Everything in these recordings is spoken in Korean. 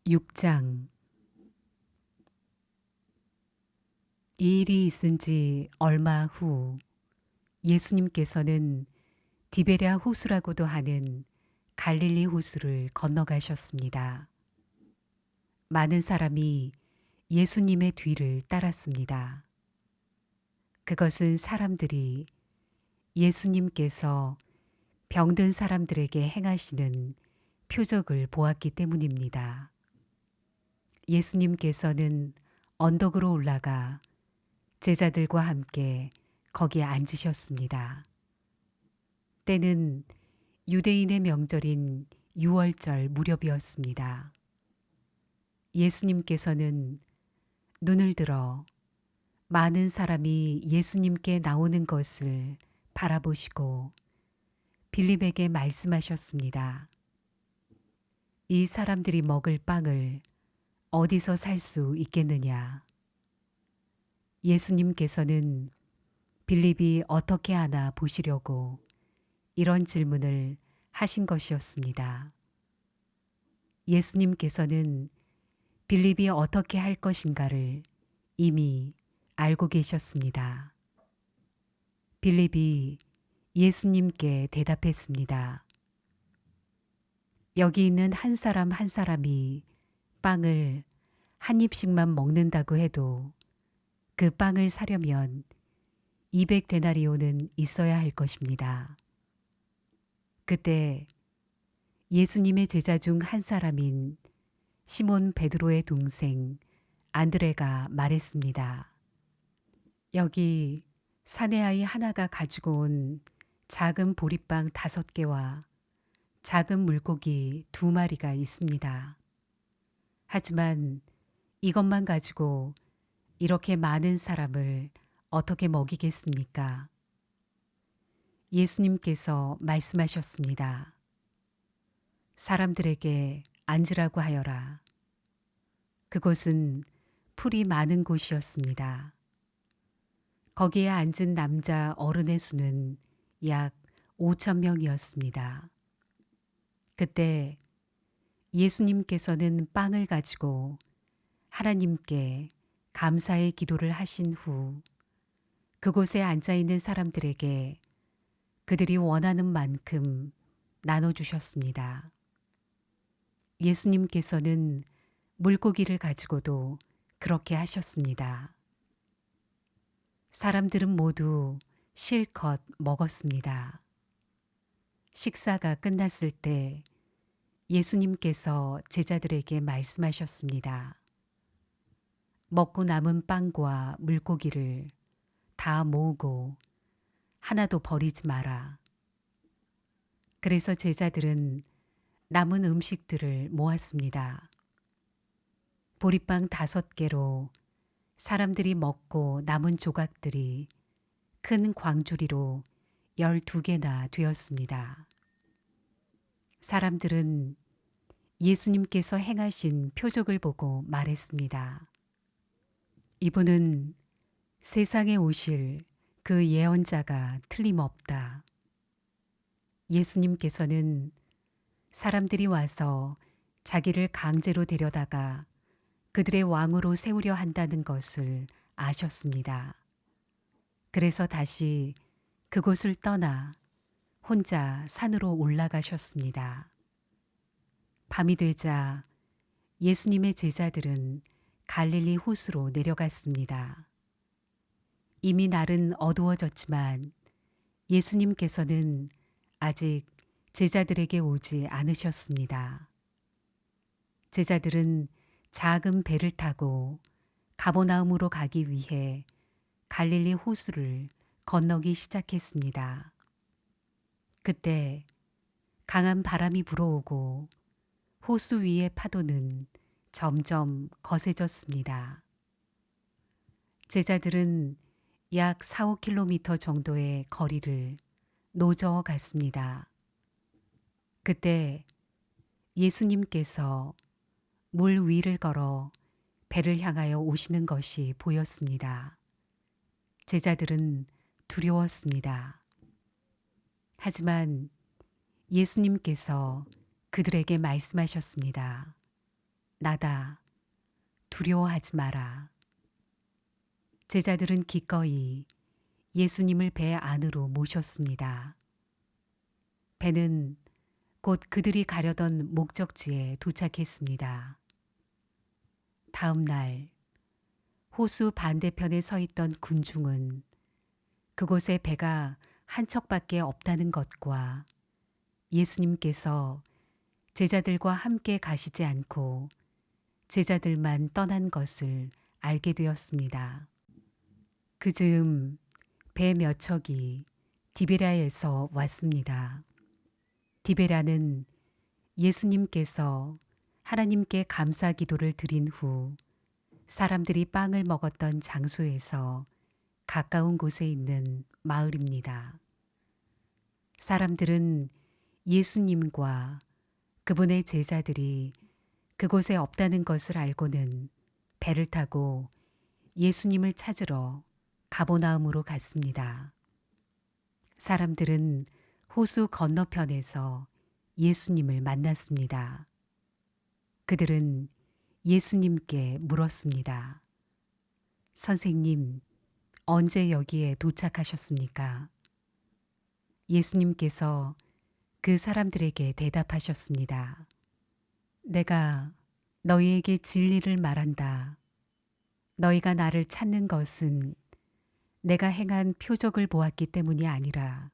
6장. 이 일이 있은 지 얼마 후 예수님께서는 디베랴 호수라고도 하는 갈릴리 호수를 건너가셨습니다. 많은 사람이 예수님의 뒤를 따랐습니다. 그것은 사람들이 예수님께서 병든 사람들에게 행하시는 표적을 보았기 때문입니다. 예수님께서는 언덕으로 올라가 제자들과 함께 거기에 앉으셨습니다. 때는 유대인의 명절인 유월절 무렵이었습니다. 예수님께서는 눈을 들어 많은 사람이 예수님께 나오는 것을 바라보시고 빌립에게 말씀하셨습니다. 이 사람들이 먹을 빵을 어디서 살 수 있겠느냐? 예수님께서는 빌립이 어떻게 하나 보시려고 이런 질문을 하신 것이었습니다. 예수님께서는 빌립이 어떻게 할 것인가를 이미 알고 계셨습니다. 빌립이 예수님께 대답했습니다. 여기 있는 한 사람 한 사람이 빵을 한 입씩만 먹는다고 해도 그 빵을 사려면 200데나리온은 있어야 할 것입니다. 그때 예수님의 제자 중 한 사람인 시몬 베드로의 동생 안드레가 말했습니다. 여기 사내아이 하나가 가지고 온 작은 보리빵 5개와 작은 물고기 2마리가 있습니다. 하지만 이것만 가지고 이렇게 많은 사람을 어떻게 먹이겠습니까? 예수님께서 말씀하셨습니다. 사람들에게 앉으라고 하여라. 그곳은 풀이 많은 곳이었습니다. 거기에 앉은 남자 어른의 수는 약 5,000명이었습니다. 그때 예수님께서는 빵을 가지고 하나님께 감사의 기도를 하신 후 그곳에 앉아 있는 사람들에게 그들이 원하는 만큼 나눠주셨습니다. 예수님께서는 물고기를 가지고도 그렇게 하셨습니다. 사람들은 모두 실컷 먹었습니다. 식사가 끝났을 때 예수님께서 제자들에게 말씀하셨습니다. 먹고 남은 빵과 물고기를 다 모으고 하나도 버리지 마라. 그래서 제자들은 남은 음식들을 모았습니다. 보리빵 5개로 사람들이 먹고 남은 조각들이 큰 광주리로 12개나 되었습니다. 사람들은 예수님께서 행하신 표적을 보고 말했습니다. 이분은 세상에 오실 그 예언자가 틀림없다. 예수님께서는 사람들이 와서 자기를 강제로 데려다가 그들의 왕으로 세우려 한다는 것을 아셨습니다. 그래서 다시 그곳을 떠나 혼자 산으로 올라가셨습니다. 밤이 되자 예수님의 제자들은 갈릴리 호수로 내려갔습니다. 이미 날은 어두워졌지만 예수님께서는 아직 제자들에게 오지 않으셨습니다. 제자들은 작은 배를 타고 가버나움으로 가기 위해 갈릴리 호수를 건너기 시작했습니다. 그때 강한 바람이 불어오고 호수 위의 파도는 점점 거세졌습니다. 제자들은 약 4-5km 정도의 거리를 노저어 갔습니다. 그때 예수님께서 물 위를 걸어 배를 향하여 오시는 것이 보였습니다. 제자들은 두려웠습니다. 하지만 예수님께서 그들에게 말씀하셨습니다. 나다. 두려워하지 마라. 제자들은 기꺼이 예수님을 배 안으로 모셨습니다. 배는 곧 그들이 가려던 목적지에 도착했습니다. 다음 날 호수 반대편에 서 있던 군중은 그곳에 배가 한 척밖에 없다는 것과 예수님께서 제자들과 함께 가시지 않고 제자들만 떠난 것을 알게 되었습니다. 그즈음 배 몇 척이 디베랴에서 왔습니다. 디베랴는 예수님께서 하나님께 감사 기도를 드린 후 사람들이 빵을 먹었던 장소에서 가까운 곳에 있는 마을입니다. 사람들은 예수님과 그분의 제자들이 그곳에 없다는 것을 알고는 배를 타고 예수님을 찾으러 가버나움으로 갔습니다. 사람들은 호수 건너편에서 예수님을 만났습니다. 그들은 예수님께 물었습니다. 선생님, 언제 여기에 도착하셨습니까? 예수님께서 그 사람들에게 대답하셨습니다. 내가 너희에게 진리를 말한다. 너희가 나를 찾는 것은 내가 행한 표적을 보았기 때문이 아니라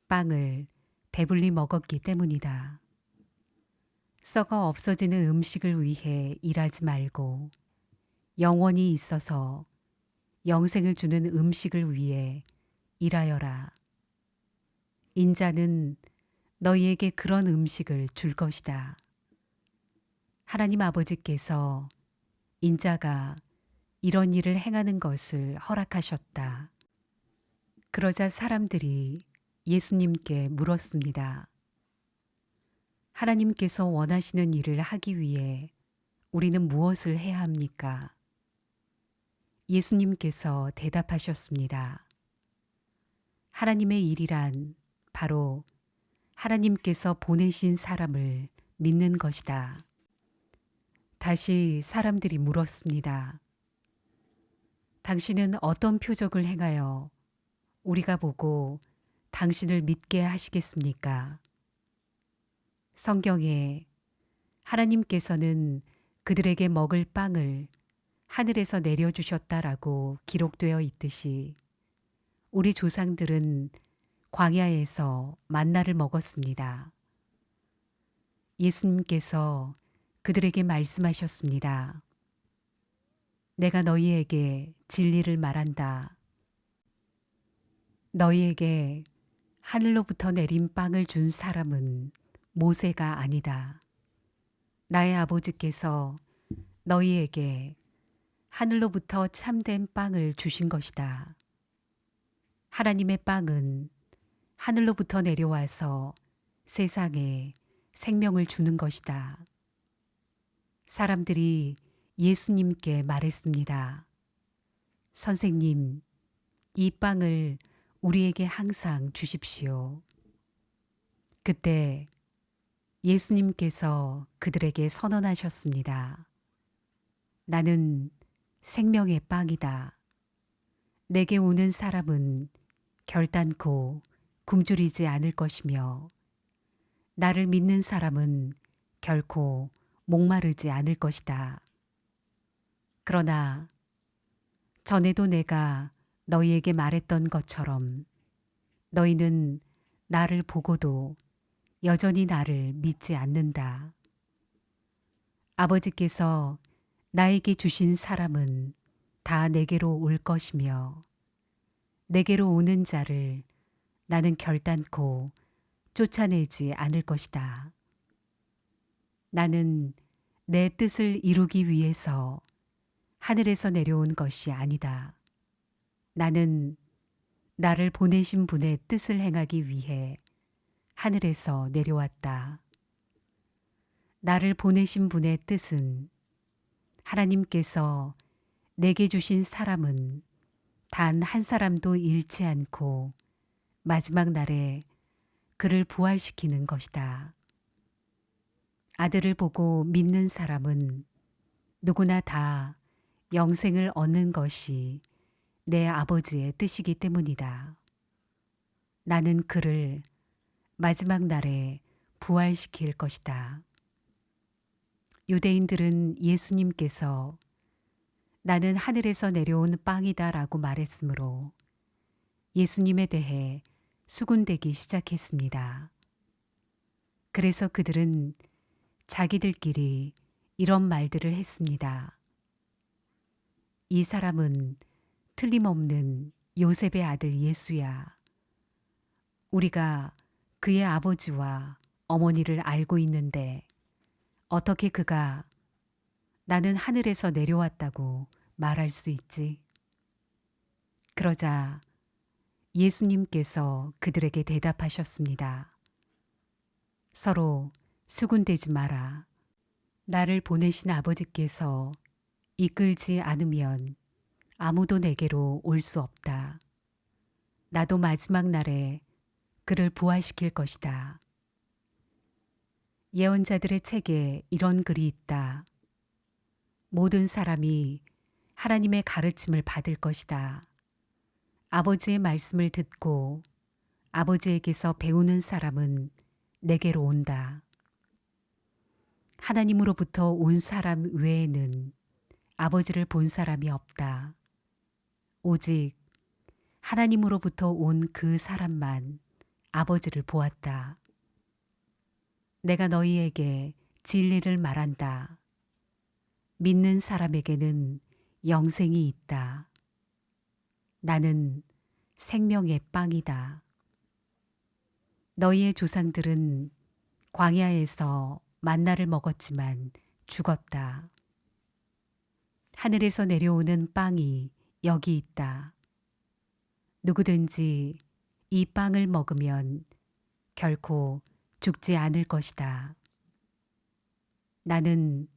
빵을 배불리 먹었기 때문이다. 썩어 없어지는 음식을 위해 일하지 말고 영원히 있어서 영생을 주는 음식을 위해 일하여라. 인자는 너희에게 그런 음식을 줄 것이다. 하나님 아버지께서 인자가 이런 일을 행하는 것을 허락하셨다. 그러자 사람들이 예수님께 물었습니다. 하나님께서 원하시는 일을 하기 위해 우리는 무엇을 해야 합니까? 예수님께서 대답하셨습니다. 하나님의 일이란 바로 하나님께서 보내신 사람을 믿는 것이다. 다시 사람들이 물었습니다. 당신은 어떤 표적을 행하여 우리가 보고 당신을 믿게 하시겠습니까? 성경에 하나님께서는 그들에게 먹을 빵을 하늘에서 내려주셨다라고 기록되어 있듯이 우리 조상들은 광야에서 만나를 먹었습니다. 예수님께서 그들에게 말씀하셨습니다. 내가 너희에게 진리를 말한다. 너희에게 하늘로부터 내린 빵을 준 사람은 모세가 아니다. 나의 아버지께서 너희에게 하늘로부터 참된 빵을 주신 것이다. 하나님의 빵은 하늘로부터 내려와서 세상에 생명을 주는 것이다. 사람들이 예수님께 말했습니다. 선생님, 이 빵을 우리에게 항상 주십시오. 그때 예수님께서 그들에게 선언하셨습니다. 나는 생명의 빵이다. 내게 오는 사람은 결단코 굶주리지 않을 것이며 나를 믿는 사람은 결코 목마르지 않을 것이다. 그러나 전에도 내가 너희에게 말했던 것처럼 너희는 나를 보고도 여전히 나를 믿지 않는다. 아버지께서 나에게 주신 사람은 다 내게로 올 것이며 내게로 오는 자를 나는 결단코 쫓아내지 않을 것이다. 나는 내 뜻을 이루기 위해서 하늘에서 내려온 것이 아니다. 나는 나를 보내신 분의 뜻을 행하기 위해 하늘에서 내려왔다. 나를 보내신 분의 뜻은 하나님께서 내게 주신 사람은 단 한 사람도 잃지 않고 마지막 날에 그를 부활시키는 것이다. 아들을 보고 믿는 사람은 누구나 다 영생을 얻는 것이 내 아버지의 뜻이기 때문이다. 나는 그를 마지막 날에 부활시킬 것이다. 유대인들은 예수님께서 나는 하늘에서 내려온 빵이다 라고 말했으므로 예수님에 대해 수군대기 시작했습니다. 그래서 그들은 자기들끼리 이런 말들을 했습니다. 이 사람은 틀림없는 요셉의 아들 예수야. 우리가 그의 아버지와 어머니를 알고 있는데 어떻게 그가 나는 하늘에서 내려왔다고 말할 수 있지? 그러자 예수님께서 그들에게 대답하셨습니다. 서로 수군대지 마라. 나를 보내신 아버지께서 이끌지 않으면 아무도 내게로 올 수 없다. 나도 마지막 날에 그를 부활시킬 것이다. 예언자들의 책에 이런 글이 있다. 모든 사람이 하나님의 가르침을 받을 것이다. 아버지의 말씀을 듣고 아버지에게서 배우는 사람은 내게로 온다. 하나님으로부터 온 사람 외에는 아버지를 본 사람이 없다. 오직 하나님으로부터 온 그 사람만 아버지를 보았다. 내가 너희에게 진리를 말한다. 믿는 사람에게는 영생이 있다. 나는 생명의 빵이다. 너희의 조상들은 광야에서 만나를 먹었지만 죽었다. 하늘에서 내려오는 빵이 여기 있다. 누구든지 이 빵을 먹으면 결코 죽지 않을 것이다. 나는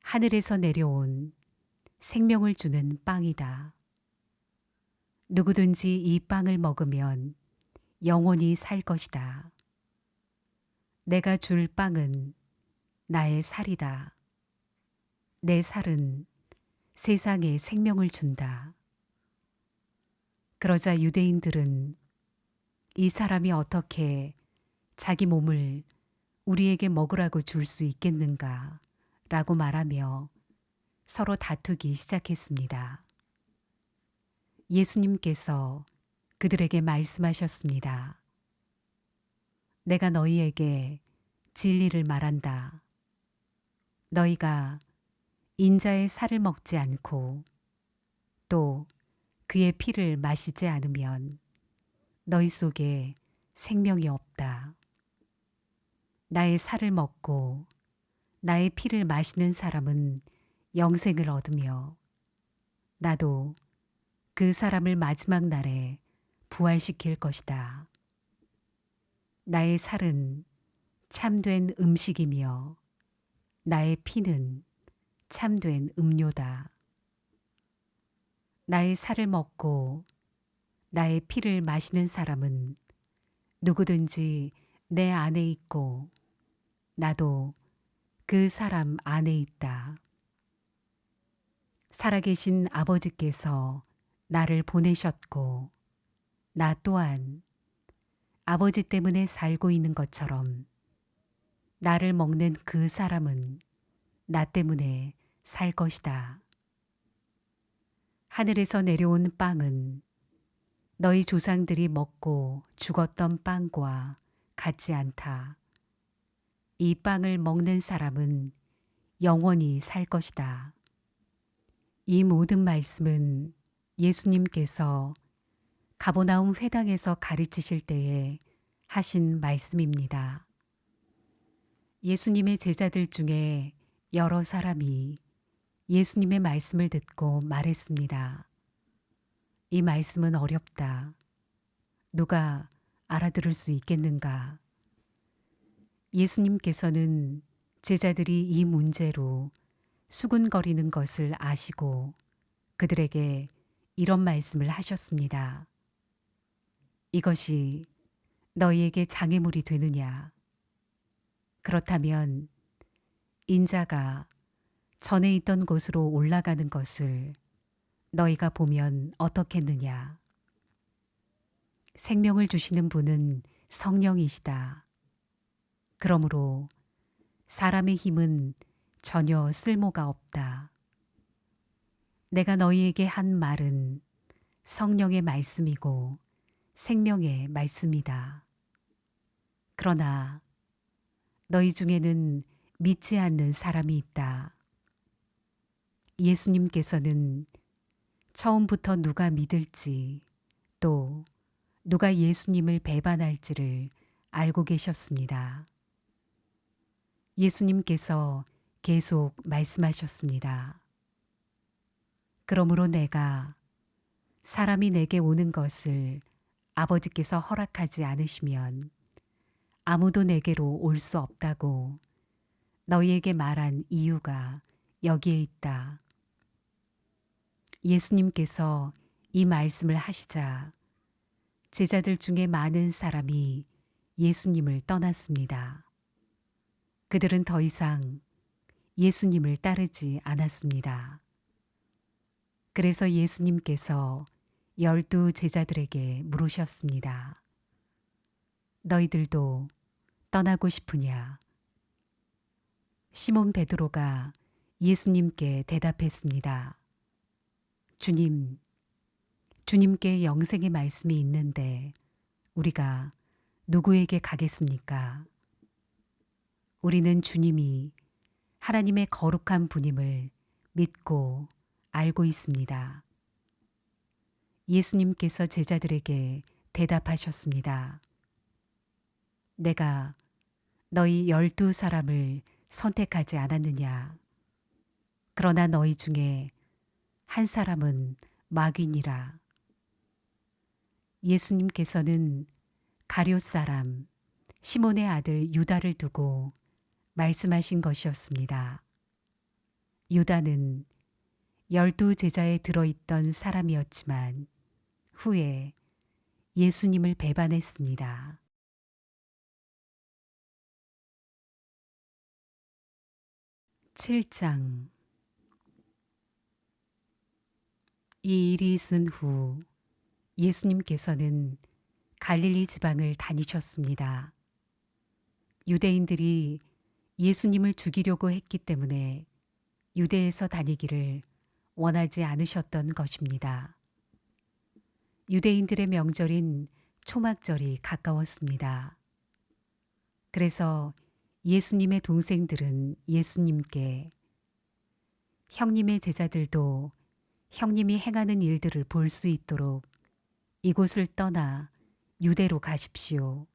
하늘에서 내려온 생명을 주는 빵이다. 누구든지 이 빵을 먹으면 영원히 살 것이다. 내가 줄 빵은 나의 살이다. 내 살은 세상에 생명을 준다. 그러자 유대인들은 이 사람이 어떻게 자기 몸을 우리에게 먹으라고 줄 수 있겠는가 라고 말하며 서로 다투기 시작했습니다. 예수님께서 그들에게 말씀하셨습니다. 내가 너희에게 진리를 말한다. 너희가 인자의 살을 먹지 않고 또 그의 피를 마시지 않으면 너희 속에 생명이 없다. 나의 살을 먹고 나의 피를 마시는 사람은 영생을 얻으며 나도 그 사람을 마지막 날에 부활시킬 것이다. 나의 살은 참된 음식이며 나의 피는 참된 음료다. 나의 살을 먹고 나의 피를 마시는 사람은 누구든지 내 안에 있고 나도 그 사람 안에 있다. 살아계신 아버지께서 나를 보내셨고 나 또한 아버지 때문에 살고 있는 것처럼 나를 먹는 그 사람은 나 때문에 살 것이다. 하늘에서 내려온 빵은 너희 조상들이 먹고 죽었던 빵과 같지 않다. 이 빵을 먹는 사람은 영원히 살 것이다. 이 모든 말씀은 예수님께서 가버나움 회당에서 가르치실 때에 하신 말씀입니다. 예수님의 제자들 중에 여러 사람이 예수님의 말씀을 듣고 말했습니다. 이 말씀은 어렵다. 누가 알아들을 수 있겠는가? 예수님께서는 제자들이 이 문제로 수군거리는 것을 아시고 그들에게 이런 말씀을 하셨습니다. 이것이 너희에게 장애물이 되느냐? 그렇다면 인자가 전에 있던 곳으로 올라가는 것을 너희가 보면 어떻겠느냐. 생명을 주시는 분은 성령이시다. 그러므로 사람의 힘은 전혀 쓸모가 없다. 내가 너희에게 한 말은 성령의 말씀이고 생명의 말씀이다. 그러나 너희 중에는 믿지 않는 사람이 있다. 예수님께서는 처음부터 누가 믿을지 또 누가 예수님을 배반할지를 알고 계셨습니다. 예수님께서 계속 말씀하셨습니다. 그러므로 내가 사람이 내게 오는 것을 아버지께서 허락하지 않으시면 아무도 내게로 올 수 없다고 너희에게 말한 이유가 여기에 있다. 예수님께서 이 말씀을 하시자 제자들 중에 많은 사람이 예수님을 떠났습니다. 그들은 더 이상 예수님을 따르지 않았습니다. 그래서 예수님께서 12 제자들에게 물으셨습니다. 너희들도 떠나고 싶으냐? 시몬 베드로가 예수님께 대답했습니다. 주님, 주님께 영생의 말씀이 있는데 우리가 누구에게 가겠습니까? 우리는 주님이 하나님의 거룩한 분임을 믿고 알고 있습니다. 예수님께서 제자들에게 대답하셨습니다. 내가 너희 12 사람을 선택하지 않았느냐? 그러나 너희 중에 한 사람은 마귀니라. 예수님께서는 가룟 사람 시몬의 아들 유다를 두고 말씀하신 것이었습니다. 유다는 12 제자에 들어있던 사람이었지만 후에 예수님을 배반했습니다. 7장. 이 일이 있은 후 예수님께서는 갈릴리 지방을 다니셨습니다. 유대인들이 예수님을 죽이려고 했기 때문에 유대에서 다니기를 원하지 않으셨던 것입니다. 유대인들의 명절인 초막절이 가까웠습니다. 그래서 예수님의 동생들은 예수님께 형님의 제자들도 형님이 행하는 일들을 볼 수 있도록 이곳을 떠나 유대로 가십시오.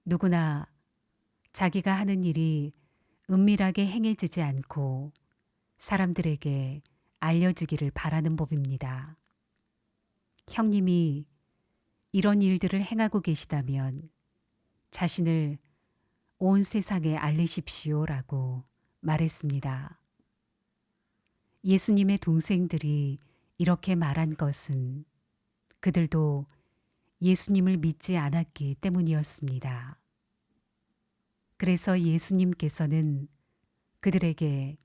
누구나 자기가 하는 일이 은밀하게 행해지지 않고 사람들에게 알려지기를 바라는 법입니다. 형님이 이런 일들을 행하고 계시다면 자신을 온 세상에 알리십시오라고 말했습니다. 예수님의 동생들이 이렇게 말한 것은 그들도 예수님을 믿지 않았기 때문이었습니다. 그래서 예수님께서는 그들에게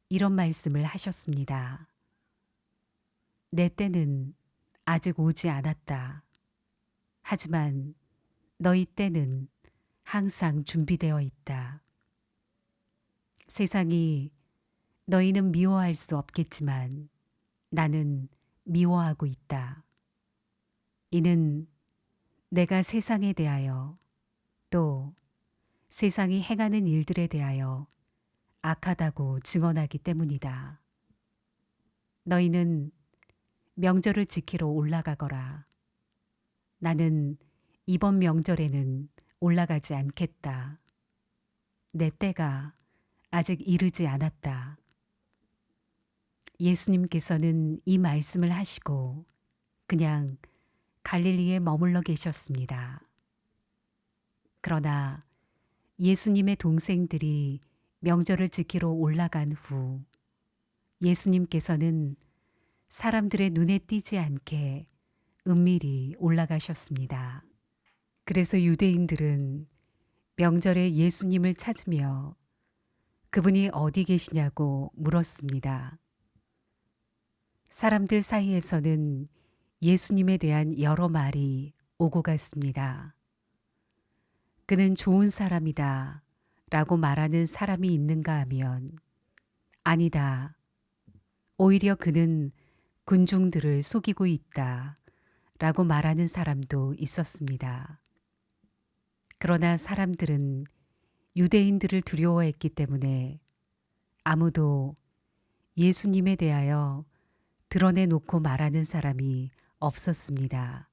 이런 말씀을 하셨습니다. 내 때는 아직 오지 않았다. 하지만 너희 때는 항상 준비되어 있다. 세상이 너희는 미워할 수 없겠지만 나는 미워하고 있다. 이는 내가 세상에 대하여 또 세상이 행하는 일들에 대하여 악하다고 증언하기 때문이다. 너희는 명절을 지키러 올라가거라. 나는 이번 명절에는 올라가지 않겠다. 내 때가 아직 이르지 않았다. 예수님께서는 이 말씀을 하시고 그냥 갈릴리에 머물러 계셨습니다. 그러나 예수님의 동생들이 명절을 지키러 올라간 후 예수님께서는 사람들의 눈에 띄지 않게 은밀히 올라가셨습니다. 그래서 유대인들은 명절에 예수님을 찾으며 그분이 어디 계시냐고 물었습니다. 사람들 사이에서는 예수님에 대한 여러 말이 오고 갔습니다. 그는 좋은 사람이다 라고 말하는 사람이 있는가 하면 아니다. 오히려 그는 군중들을 속이고 있다 라고 말하는 사람도 있었습니다. 그러나 사람들은 유대인들을 두려워했기 때문에 아무도 예수님에 대하여 드러내놓고 말하는 사람이 없었습니다.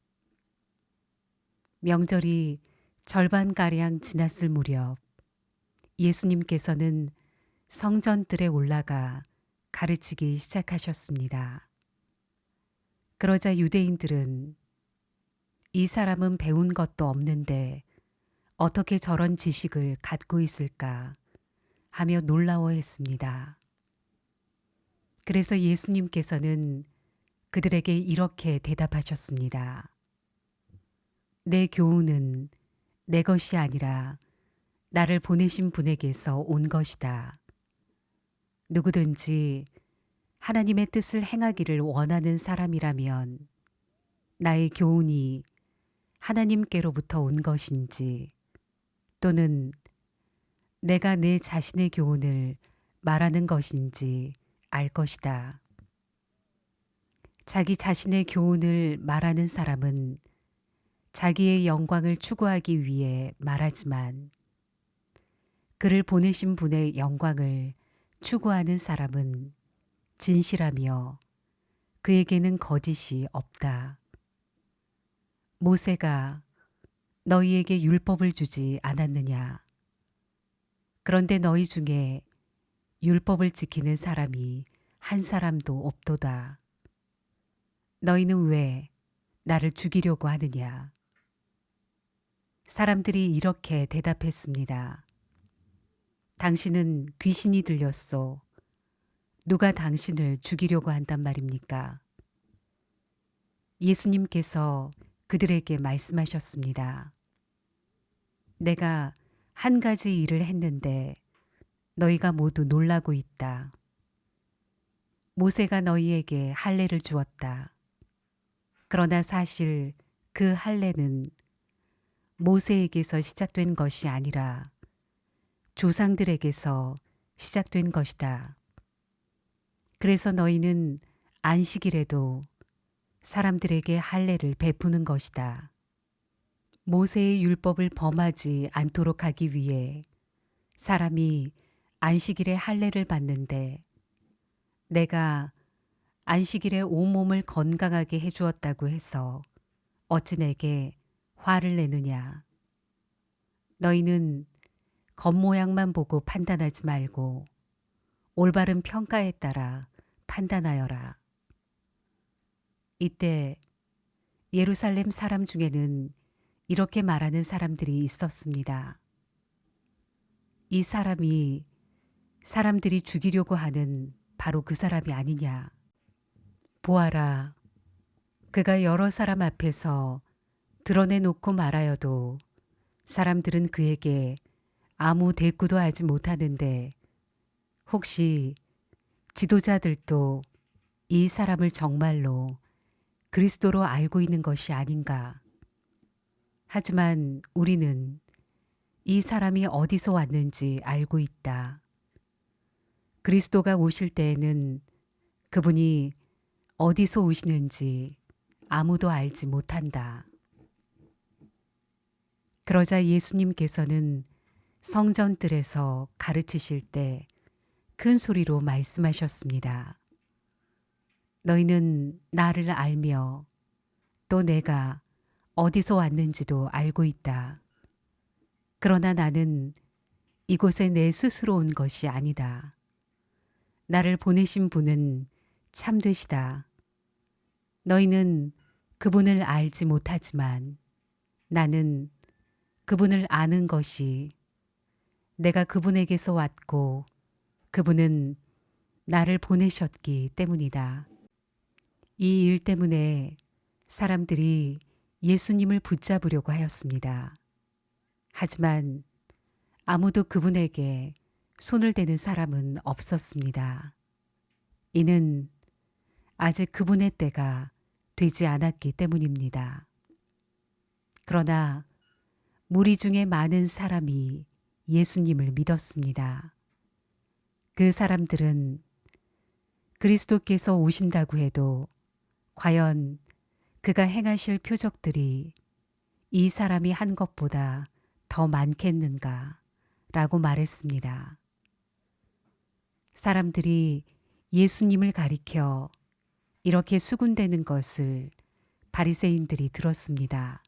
명절이 절반가량 지났을 무렵 예수님께서는 성전들에 올라가 가르치기 시작하셨습니다. 그러자 유대인들은 이 사람은 배운 것도 없는데 어떻게 저런 지식을 갖고 있을까 하며 놀라워했습니다. 그래서 예수님께서는 그들에게 이렇게 대답하셨습니다. 내 교훈은 내 것이 아니라 나를 보내신 분에게서 온 것이다. 누구든지 하나님의 뜻을 행하기를 원하는 사람이라면 나의 교훈이 하나님께로부터 온 것인지 또는 내가 내 자신의 교훈을 말하는 것인지 알 것이다. 자기 자신의 교훈을 말하는 사람은 자기의 영광을 추구하기 위해 말하지만 그를 보내신 분의 영광을 추구하는 사람은 진실하며 그에게는 거짓이 없다. 모세가 너희에게 율법을 주지 않았느냐? 그런데 너희 중에 율법을 지키는 사람이 한 사람도 없도다. 너희는 왜 나를 죽이려고 하느냐? 사람들이 이렇게 대답했습니다. 당신은 귀신이 들렸소. 누가 당신을 죽이려고 한단 말입니까? 예수님께서 그들에게 말씀하셨습니다. 내가 한 가지 일을 했는데 너희가 모두 놀라고 있다. 모세가 너희에게 할례를 주었다. 그러나 사실 그 할례는 모세에게서 시작된 것이 아니라 조상들에게서 시작된 것이다. 그래서 너희는 안식일에도 사람들에게 할례를 베푸는 것이다. 모세의 율법을 범하지 않도록 하기 위해 사람이 안식일에 할례를 받는데 내가 안식일에 온몸을 건강하게 해주었다고 해서 어찌 내게 화를 내느냐. 너희는 겉모양만 보고 판단하지 말고 올바른 평가에 따라 판단하여라. 이때 예루살렘 사람 중에는 이렇게 말하는 사람들이 있었습니다. 이 사람이 사람들이 죽이려고 하는 바로 그 사람이 아니냐. 보아라, 그가 여러 사람 앞에서 드러내놓고 말하여도 사람들은 그에게 아무 대꾸도 하지 못하는데 혹시 지도자들도 이 사람을 정말로 그리스도로 알고 있는 것이 아닌가. 하지만 우리는 이 사람이 어디서 왔는지 알고 있다. 그리스도가 오실 때에는 그분이 어디서 오시는지 아무도 알지 못한다. 그러자 예수님께서는 성전들에서 가르치실 때 큰 소리로 말씀하셨습니다. 너희는 나를 알며 또 내가 어디서 왔는지도 알고 있다. 그러나 나는 이곳에 내 스스로 온 것이 아니다. 나를 보내신 분은 참되시다. 너희는 그분을 알지 못하지만 나는 그분을 아는 것이 내가 그분에게서 왔고 그분은 나를 보내셨기 때문이다. 이 일 때문에 사람들이 예수님을 붙잡으려고 하였습니다. 하지만 아무도 그분에게 손을 대는 사람은 없었습니다. 이는 아직 그분의 때가 되지 않았기 때문입니다. 그러나 무리 중에 많은 사람이 예수님을 믿었습니다. 그 사람들은 그리스도께서 오신다고 해도 과연 그가 행하실 표적들이 이 사람이 한 것보다 더 많겠는가 라고 말했습니다. 사람들이 예수님을 가리켜 이렇게 수군대는 것을 바리새인들이 들었습니다.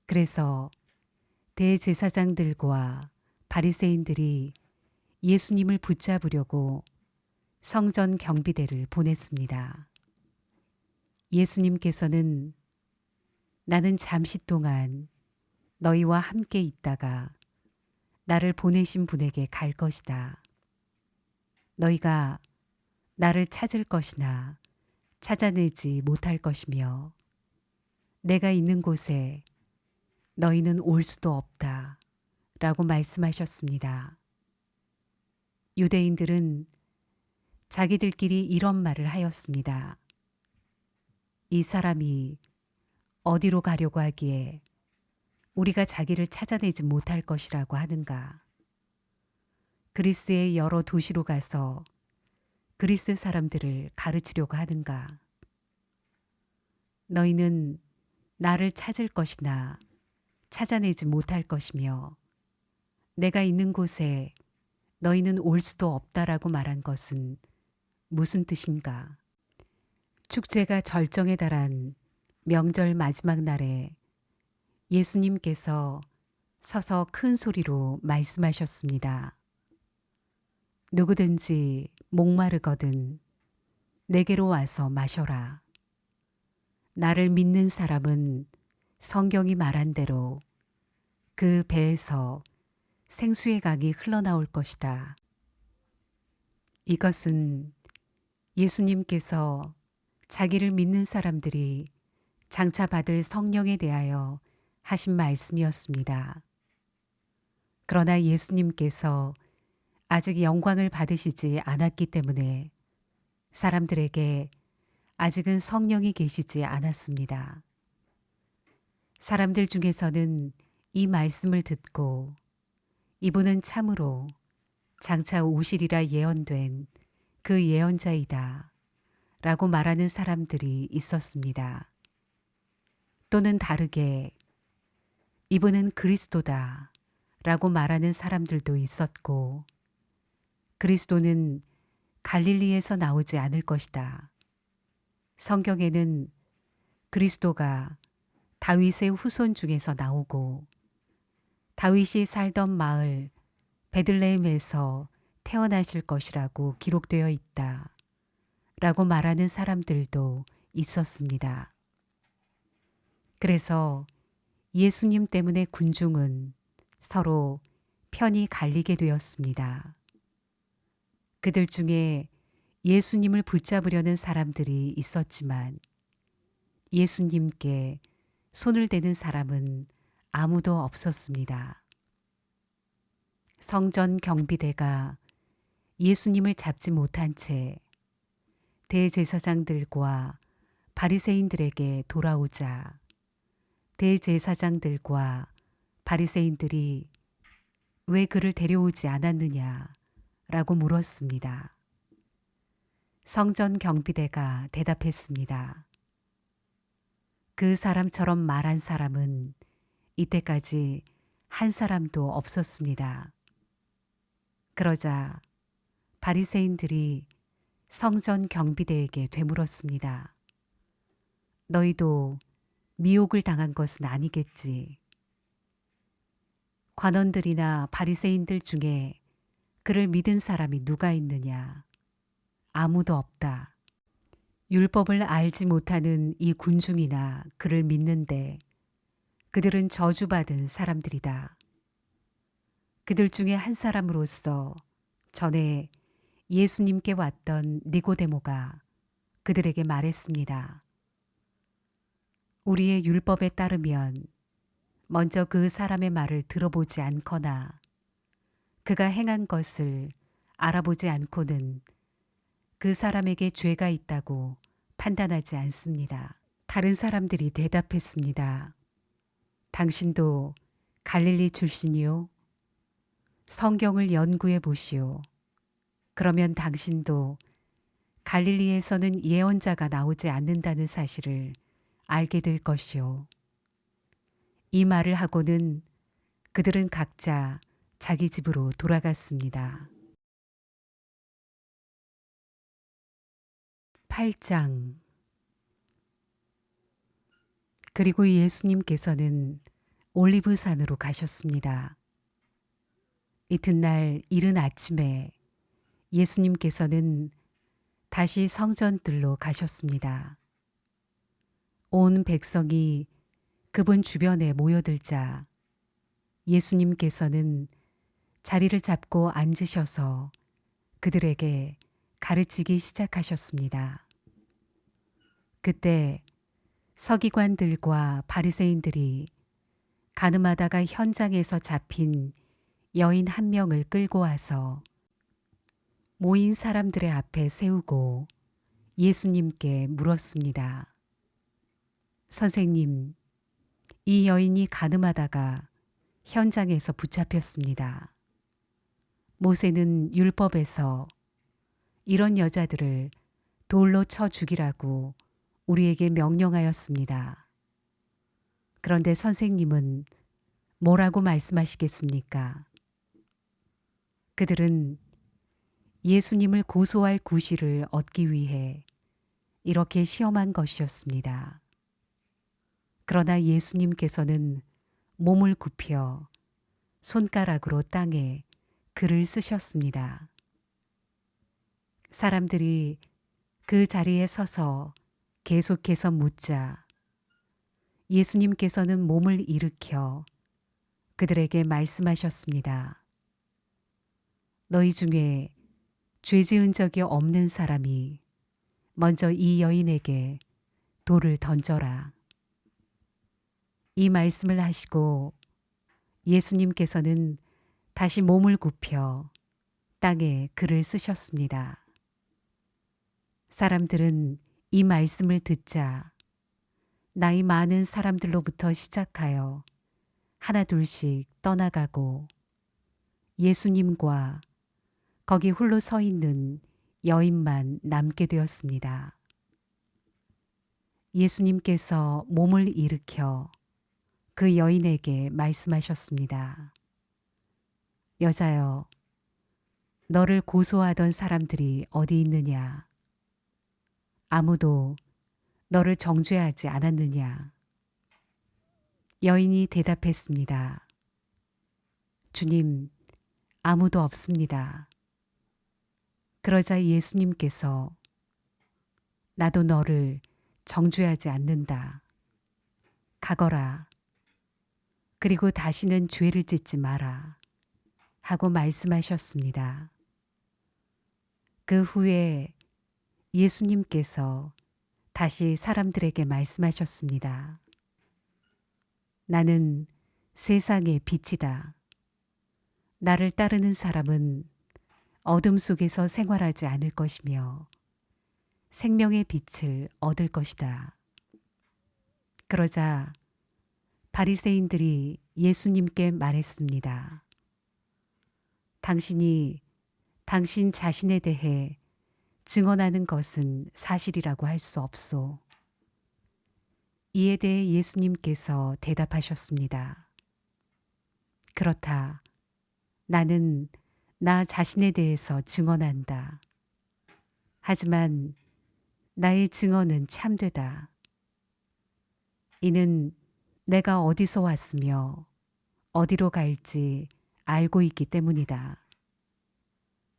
그래서 대제사장들과 바리새인들이 예수님을 붙잡으려고 성전 경비대를 보냈습니다. 예수님께서는 나는 잠시 동안 너희와 함께 있다가 나를 보내신 분에게 갈 것이다. 너희가 나를 찾을 것이나 찾아내지 못할 것이며 내가 있는 곳에 너희는 올 수도 없다 라고 말씀하셨습니다. 유대인들은 자기들끼리 이런 말을 하였습니다. 이 사람이 어디로 가려고 하기에 우리가 자기를 찾아내지 못할 것이라고 하는가. 그리스의 여러 도시로 가서 그리스 사람들을 가르치려고 하는가. 너희는 나를 찾을 것이나 찾아내지 못할 것이며 내가 있는 곳에 너희는 올 수도 없다라고 말한 것은 무슨 뜻인가? 축제가 절정에 달한 명절 마지막 날에 예수님께서 서서 큰 소리로 말씀하셨습니다. 누구든지 목마르거든 내게로 와서 마셔라. 나를 믿는 사람은 성경이 말한 대로 그 배에서 생수의 강이 흘러나올 것이다. 이것은 예수님께서 자기를 믿는 사람들이 장차 받을 성령에 대하여 하신 말씀이었습니다. 그러나 예수님께서 아직 영광을 받으시지 않았기 때문에 사람들에게 아직은 성령이 계시지 않았습니다. 사람들 중에서는 이 말씀을 듣고 이분은 참으로 장차 오시리라 예언된 그 예언자이다 라고 말하는 사람들이 있었습니다. 또는 다르게 이분은 그리스도다 라고 말하는 사람들도 있었고 그리스도는 갈릴리에서 나오지 않을 것이다. 성경에는 그리스도가 다윗의 후손 중에서 나오고 다윗이 살던 마을 베들레헴에서 태어나실 것이라고 기록되어 있다 라고 말하는 사람들도 있었습니다. 그래서 예수님 때문에 군중은 서로 편이 갈리게 되었습니다. 그들 중에 예수님을 붙잡으려는 사람들이 있었지만 예수님께 손을 대는 사람은 아무도 없었습니다. 성전 경비대가 예수님을 잡지 못한 채 대제사장들과 바리새인들에게 돌아오자 대제사장들과 바리새인들이 왜 그를 데려오지 않았느냐라고 물었습니다. 성전 경비대가 대답했습니다. 그 사람처럼 말한 사람은 이때까지 한 사람도 없었습니다. 그러자 바리새인들이 성전 경비대에게 되물었습니다. 너희도 미혹을 당한 것은 아니겠지. 관원들이나 바리새인들 중에 그를 믿은 사람이 누가 있느냐? 아무도 없다. 율법을 알지 못하는 이 군중이나 그를 믿는데 그들은 저주받은 사람들이다. 그들 중에 한 사람으로서 전에 예수님께 왔던 니고데모가 그들에게 말했습니다. 우리의 율법에 따르면 먼저 그 사람의 말을 들어보지 않거나 그가 행한 것을 알아보지 않고는 그 사람에게 죄가 있다고 판단하지 않습니다. 다른 사람들이 대답했습니다. 당신도 갈릴리 출신이요? 성경을 연구해 보시오. 그러면 당신도 갈릴리에서는 예언자가 나오지 않는다는 사실을 알게 될 것이오. 이 말을 하고는 그들은 각자 자기 집으로 돌아갔습니다. 8장. 그리고 예수님께서는 올리브산으로 가셨습니다. 이튿날 이른 아침에 예수님께서는 다시 성전들로 가셨습니다. 온 백성이 그분 주변에 모여들자 예수님께서는 자리를 잡고 앉으셔서 그들에게 가르치기 시작하셨습니다. 그때 서기관들과 바리새인들이 가늠하다가 현장에서 잡힌 여인 한 명을 끌고 와서 모인 사람들의 앞에 세우고 예수님께 물었습니다. 선생님, 이 여인이 가늠하다가 현장에서 붙잡혔습니다. 모세는 율법에서 이런 여자들을 돌로 쳐 죽이라고 우리에게 명령하였습니다. 그런데 선생님은 뭐라고 말씀하시겠습니까? 그들은 예수님을 고소할 구실을 얻기 위해 이렇게 시험한 것이었습니다. 그러나 예수님께서는 몸을 굽혀 손가락으로 땅에 글을 쓰셨습니다. 사람들이 그 자리에 서서 계속해서 묻자 예수님께서는 몸을 일으켜 그들에게 말씀하셨습니다. 너희 중에 죄 지은 적이 없는 사람이 먼저 이 여인에게 돌을 던져라. 이 말씀을 하시고 예수님께서는 다시 몸을 굽혀 땅에 글을 쓰셨습니다. 사람들은 이 말씀을 듣자 나이 많은 사람들로부터 시작하여 하나둘씩 떠나가고 예수님과 거기 홀로 서 있는 여인만 남게 되었습니다. 예수님께서 몸을 일으켜 그 여인에게 말씀하셨습니다. 여자여, 너를 고소하던 사람들이 어디 있느냐? 아무도 너를 정죄하지 않았느냐? 여인이 대답했습니다. 주님, 아무도 없습니다. 그러자 예수님께서 나도 너를 정죄하지 않는다. 가거라. 그리고 다시는 죄를 짓지 마라. 하고 말씀하셨습니다. 그 후에 예수님께서 다시 사람들에게 말씀하셨습니다. 나는 세상의 빛이다. 나를 따르는 사람은 어둠 속에서 생활하지 않을 것이며 생명의 빛을 얻을 것이다. 그러자 바리새인들이 예수님께 말했습니다. 당신이 당신 자신에 대해 증언하는 것은 사실이라고 할 수 없소. 이에 대해 예수님께서 대답하셨습니다. 그렇다. 나는 나 자신에 대해서 증언한다. 하지만 나의 증언은 참되다. 이는 내가 어디서 왔으며 어디로 갈지 알고 있기 때문이다.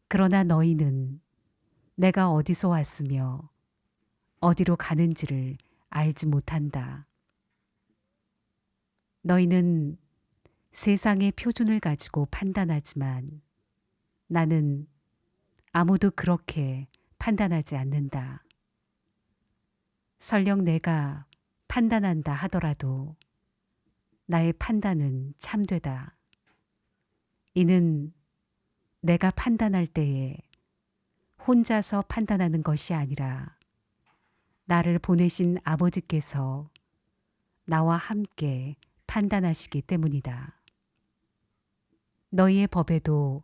그러나 너희는 내가 어디서 왔으며 어디로 가는지를 알지 못한다. 너희는 세상의 표준을 가지고 판단하지만 나는 아무도 그렇게 판단하지 않는다. 설령 내가 판단한다 하더라도 나의 판단은 참되다. 이는 내가 판단할 때에 혼자서 판단하는 것이 아니라 나를 보내신 아버지께서 나와 함께 판단하시기 때문이다. 너희의 법에도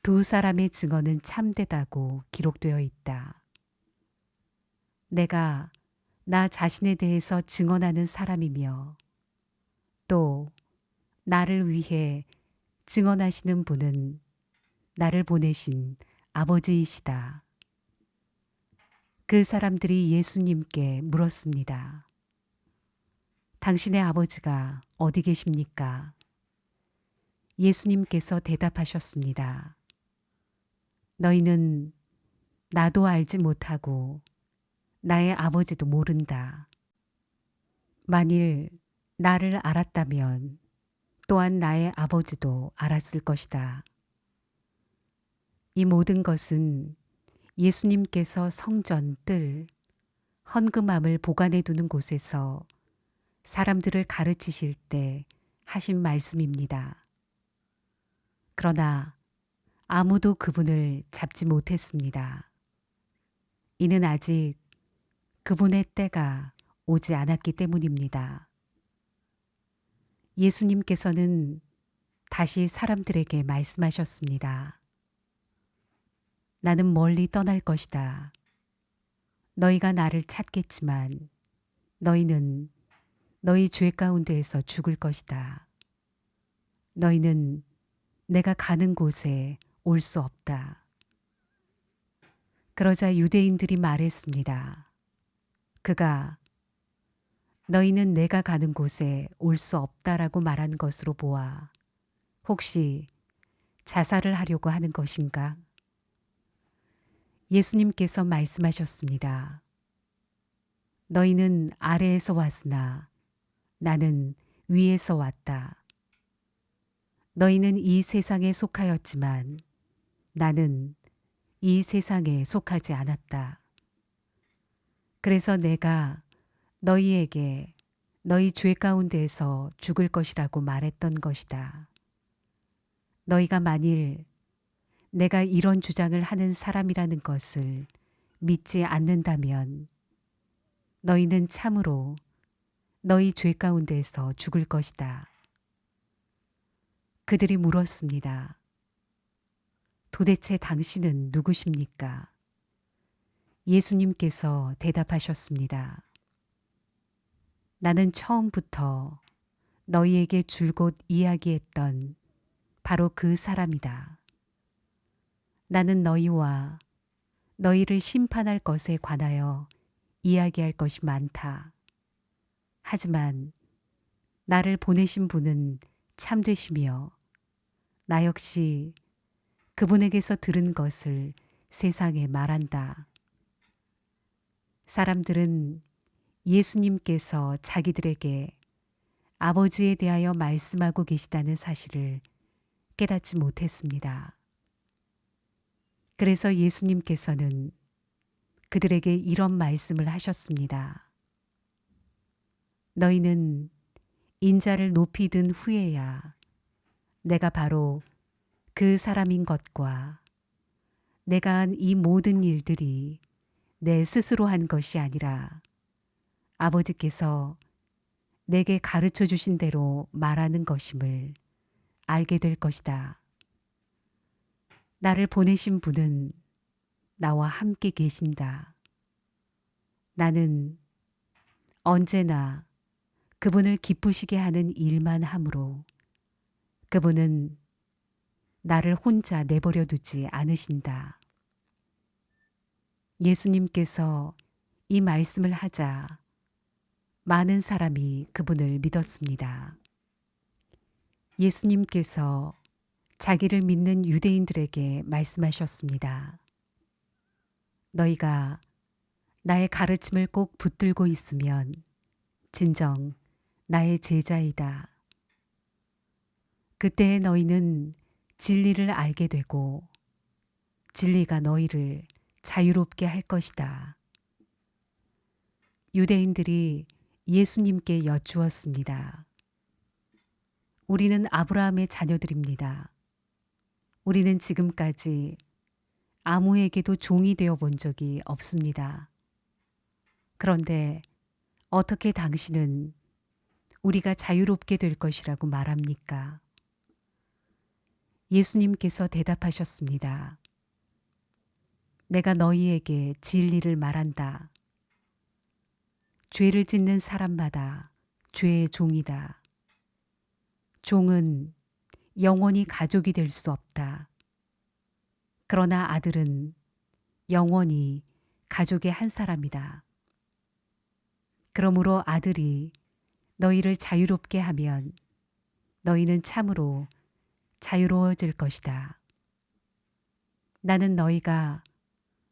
두 사람의 증언은 참되다고 기록되어 있다. 내가 나 자신에 대해서 증언하는 사람이며 또 나를 위해 증언하시는 분은 나를 보내신 아버지이시다. 그 사람들이 예수님께 물었습니다. 당신의 아버지가 어디 계십니까? 예수님께서 대답하셨습니다. 너희는 나도 알지 못하고 나의 아버지도 모른다. 만일 나를 알았다면 또한 나의 아버지도 알았을 것이다. 이 모든 것은 예수님께서 성전 뜰 헌금함을 보관해 두는 곳에서 사람들을 가르치실 때 하신 말씀입니다. 그러나 아무도 그분을 잡지 못했습니다. 이는 아직 그분의 때가 오지 않았기 때문입니다. 예수님께서는 다시 사람들에게 말씀하셨습니다. 나는 멀리 떠날 것이다. 너희가 나를 찾겠지만 너희는 너희 죄 가운데에서 죽을 것이다. 너희는 내가 가는 곳에 올 수 없다. 그러자 유대인들이 말했습니다. 그가 너희는 내가 가는 곳에 올 수 없다라고 말한 것으로 보아 혹시 자살을 하려고 하는 것인가? 예수님께서 말씀하셨습니다. 너희는 아래에서 왔으나 나는 위에서 왔다. 너희는 이 세상에 속하였지만 나는 이 세상에 속하지 않았다. 그래서 내가 너희에게 너희 죄 가운데에서 죽을 것이라고 말했던 것이다. 너희가 만일 내가 이런 주장을 하는 사람이라는 것을 믿지 않는다면 너희는 참으로 너희 죄 가운데에서 죽을 것이다. 그들이 물었습니다. 도대체 당신은 누구십니까? 예수님께서 대답하셨습니다. 나는 처음부터 너희에게 줄곧 이야기했던 바로 그 사람이다. 나는 너희와 너희를 심판할 것에 관하여 이야기할 것이 많다. 하지만 나를 보내신 분은 참되시며 나 역시 그분에게서 들은 것을 세상에 말한다. 사람들은 예수님께서 자기들에게 아버지에 대하여 말씀하고 계시다는 사실을 깨닫지 못했습니다. 그래서 예수님께서는 그들에게 이런 말씀을 하셨습니다. 너희는 인자를 높이 든 후에야 내가 바로 그 사람인 것과 내가 한 이 모든 일들이 내 스스로 한 것이 아니라 아버지께서 내게 가르쳐 주신 대로 말하는 것임을 알게 될 것이다. 나를 보내신 분은 나와 함께 계신다. 나는 언제나 그분을 기쁘시게 하는 일만 하므로 그분은 나를 혼자 내버려 두지 않으신다. 예수님께서 이 말씀을 하자 많은 사람이 그분을 믿었습니다. 예수님께서 자기를 믿는 유대인들에게 말씀하셨습니다. 너희가 나의 가르침을 꼭 붙들고 있으면 진정 나의 제자이다. 그때 너희는 진리를 알게 되고 진리가 너희를 자유롭게 할 것이다. 유대인들이 예수님께 여쭈었습니다. 우리는 아브라함의 자녀들입니다. 우리는 지금까지 아무에게도 종이 되어 본 적이 없습니다. 그런데 어떻게 당신은 우리가 자유롭게 될 것이라고 말합니까? 예수님께서 대답하셨습니다. 내가 너희에게 진리를 말한다. 죄를 짓는 사람마다 죄의 종이다. 종은 영원히 가족이 될 수 없다. 그러나 아들은 영원히 가족의 한 사람이다. 그러므로 아들이 너희를 자유롭게 하면 너희는 참으로 자유로워질 것이다. 나는 너희가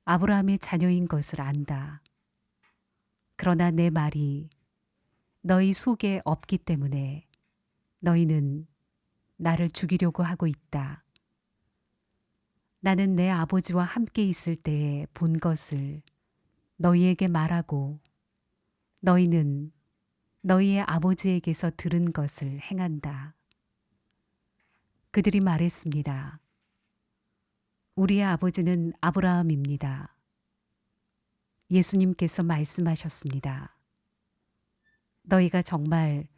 아브라함의 자녀인 것을 안다. 그러나 내 말이 너희 속에 없기 때문에 너희는 나를 죽이려고 하고 있다. 나는 내 아버지와 함께 있을 때에 본 것을 너희에게 말하고 너희는 너희의 아버지에게서 들은 것을 행한다. 그들이 말했습니다. 우리의 아버지는 아브라함입니다. 예수님께서 말씀하셨습니다. 너희가 정말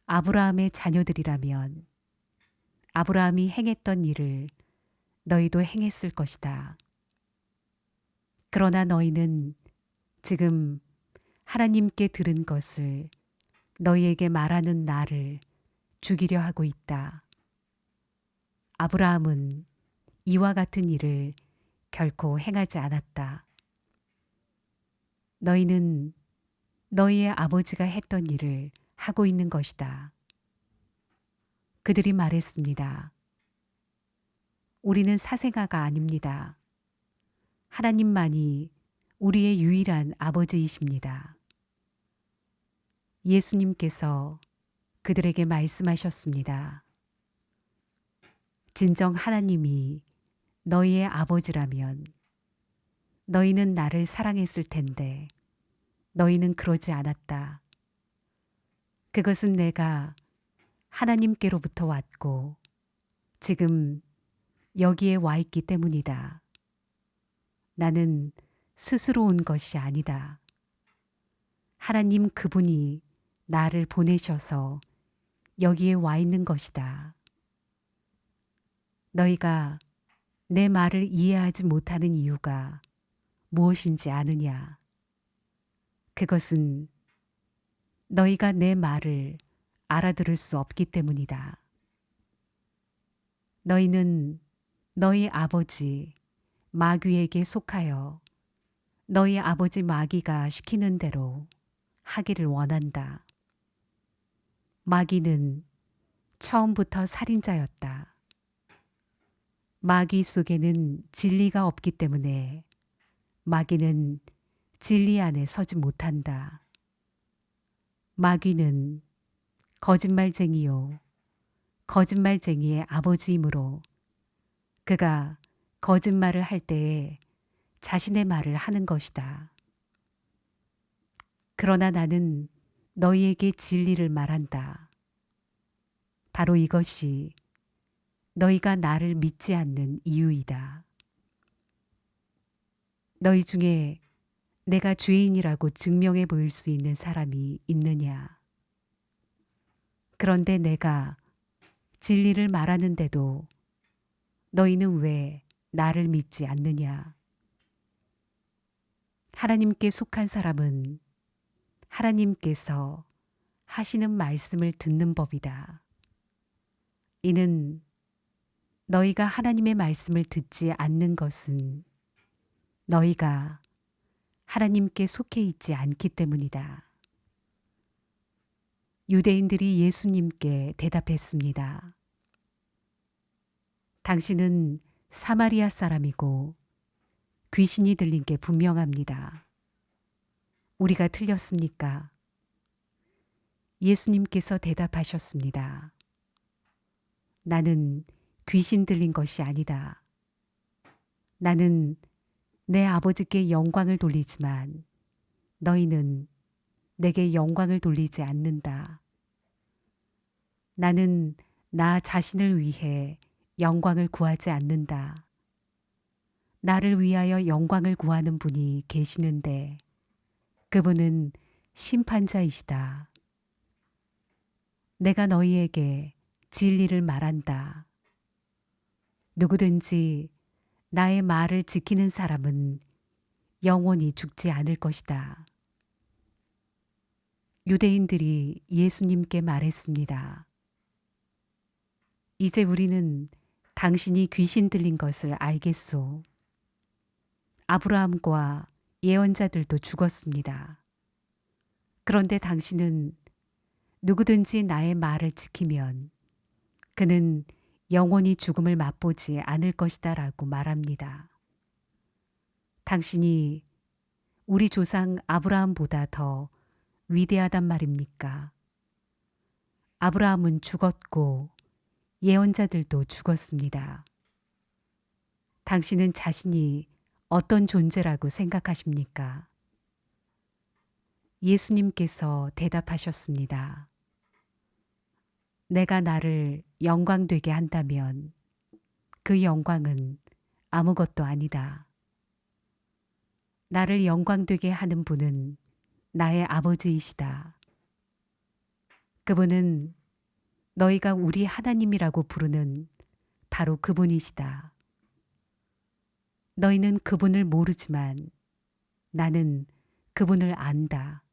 아브라함의 자녀들이라면 아브라함이 행했던 일을 너희도 행했을 것이다. 그러나 너희는 지금 하나님께 들은 것을 너희에게 말하는 나를 죽이려 하고 있다. 아브라함은 이와 같은 일을 결코 행하지 않았다. 너희는 너희의 아버지가 했던 일을 하고 있는 것이다. 그들이 말했습니다. 우리는 사생아가 아닙니다. 하나님만이 우리의 유일한 아버지이십니다. 예수님께서 그들에게 말씀하셨습니다. 진정 하나님이 너희의 아버지라면 너희는 나를 사랑했을 텐데 너희는 그러지 않았다. 그것은 내가 하나님께로부터 왔고 지금 여기에 와 있기 때문이다. 나는 스스로 온 것이 아니다. 하나님 그분이 나를 보내셔서 여기에 와 있는 것이다. 너희가 내 말을 이해하지 못하는 이유가 무엇인지 아느냐? 그것은 너희가 내 말을 알아들을 수 없기 때문이다. 너희는 너희 아버지 마귀에게 속하여 너희 아버지 마귀가 시키는 대로 하기를 원한다. 마귀는 처음부터 살인자였다. 마귀 속에는 진리가 없기 때문에 마귀는 진리 안에 서지 못한다. 마귀는 거짓말쟁이요. 거짓말쟁이의 아버지이므로 그가 거짓말을 할 때에 자신의 말을 하는 것이다. 그러나 나는 너희에게 진리를 말한다. 바로 이것이 너희가 나를 믿지 않는 이유이다. 너희 중에 내가 죄인이라고 증명해 보일 수 있는 사람이 있느냐? 그런데 내가 진리를 말하는데도 너희는 왜 나를 믿지 않느냐? 하나님께 속한 사람은 하나님께서 하시는 말씀을 듣는 법이다. 이는 너희가 하나님의 말씀을 듣지 않는 것은 너희가 하나님께 속해 있지 않기 때문이다. 유대인들이 예수님께 대답했습니다. 당신은 사마리아 사람이고 귀신이 들린 게 분명합니다. 우리가 틀렸습니까? 예수님께서 대답하셨습니다. 나는 귀신 들린 것이 아니다. 나는 내 아버지께 영광을 돌리지만 너희는 내게 영광을 돌리지 않는다. 나는 나 자신을 위해 영광을 구하지 않는다. 나를 위하여 영광을 구하는 분이 계시는데 그분은 심판자이시다. 내가 너희에게 진리를 말한다. 누구든지 나의 말을 지키는 사람은 영원히 죽지 않을 것이다. 유대인들이 예수님께 말했습니다. 이제 우리는 당신이 귀신 들린 것을 알겠소. 아브라함과 예언자들도 죽었습니다. 그런데 당신은 누구든지 나의 말을 지키면 그는 영원히 죽음을 맛보지 않을 것이다 라고 말합니다. 당신이 우리 조상 아브라함보다 더 위대하단 말입니까? 아브라함은 죽었고 예언자들도 죽었습니다. 당신은 자신이 어떤 존재라고 생각하십니까? 예수님께서 대답하셨습니다. 내가 나를 영광되게 한다면 그 영광은 아무것도 아니다. 나를 영광되게 하는 분은 나의 아버지이시다. 그분은 너희가 우리 하나님이라고 부르는 바로 그분이시다. 너희는 그분을 모르지만 나는 그분을 안다.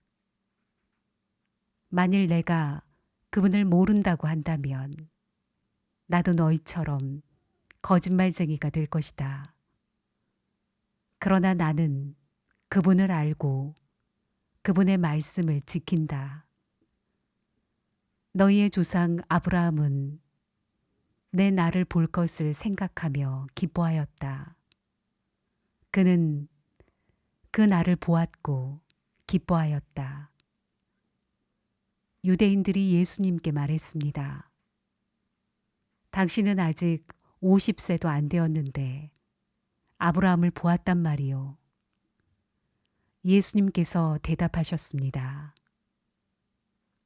만일 내가 그분을 모른다고 한다면 나도 너희처럼 거짓말쟁이가 될 것이다. 그러나 나는 그분을 알고 그분의 말씀을 지킨다. 너희의 조상 아브라함은 내 나를 볼 것을 생각하며 기뻐하였다. 그는 그 나를 보았고 기뻐하였다. 유대인들이 예수님께 말했습니다. 당신은 아직 50세도 안 되었는데 아브라함을 보았단 말이요. 예수님께서 대답하셨습니다.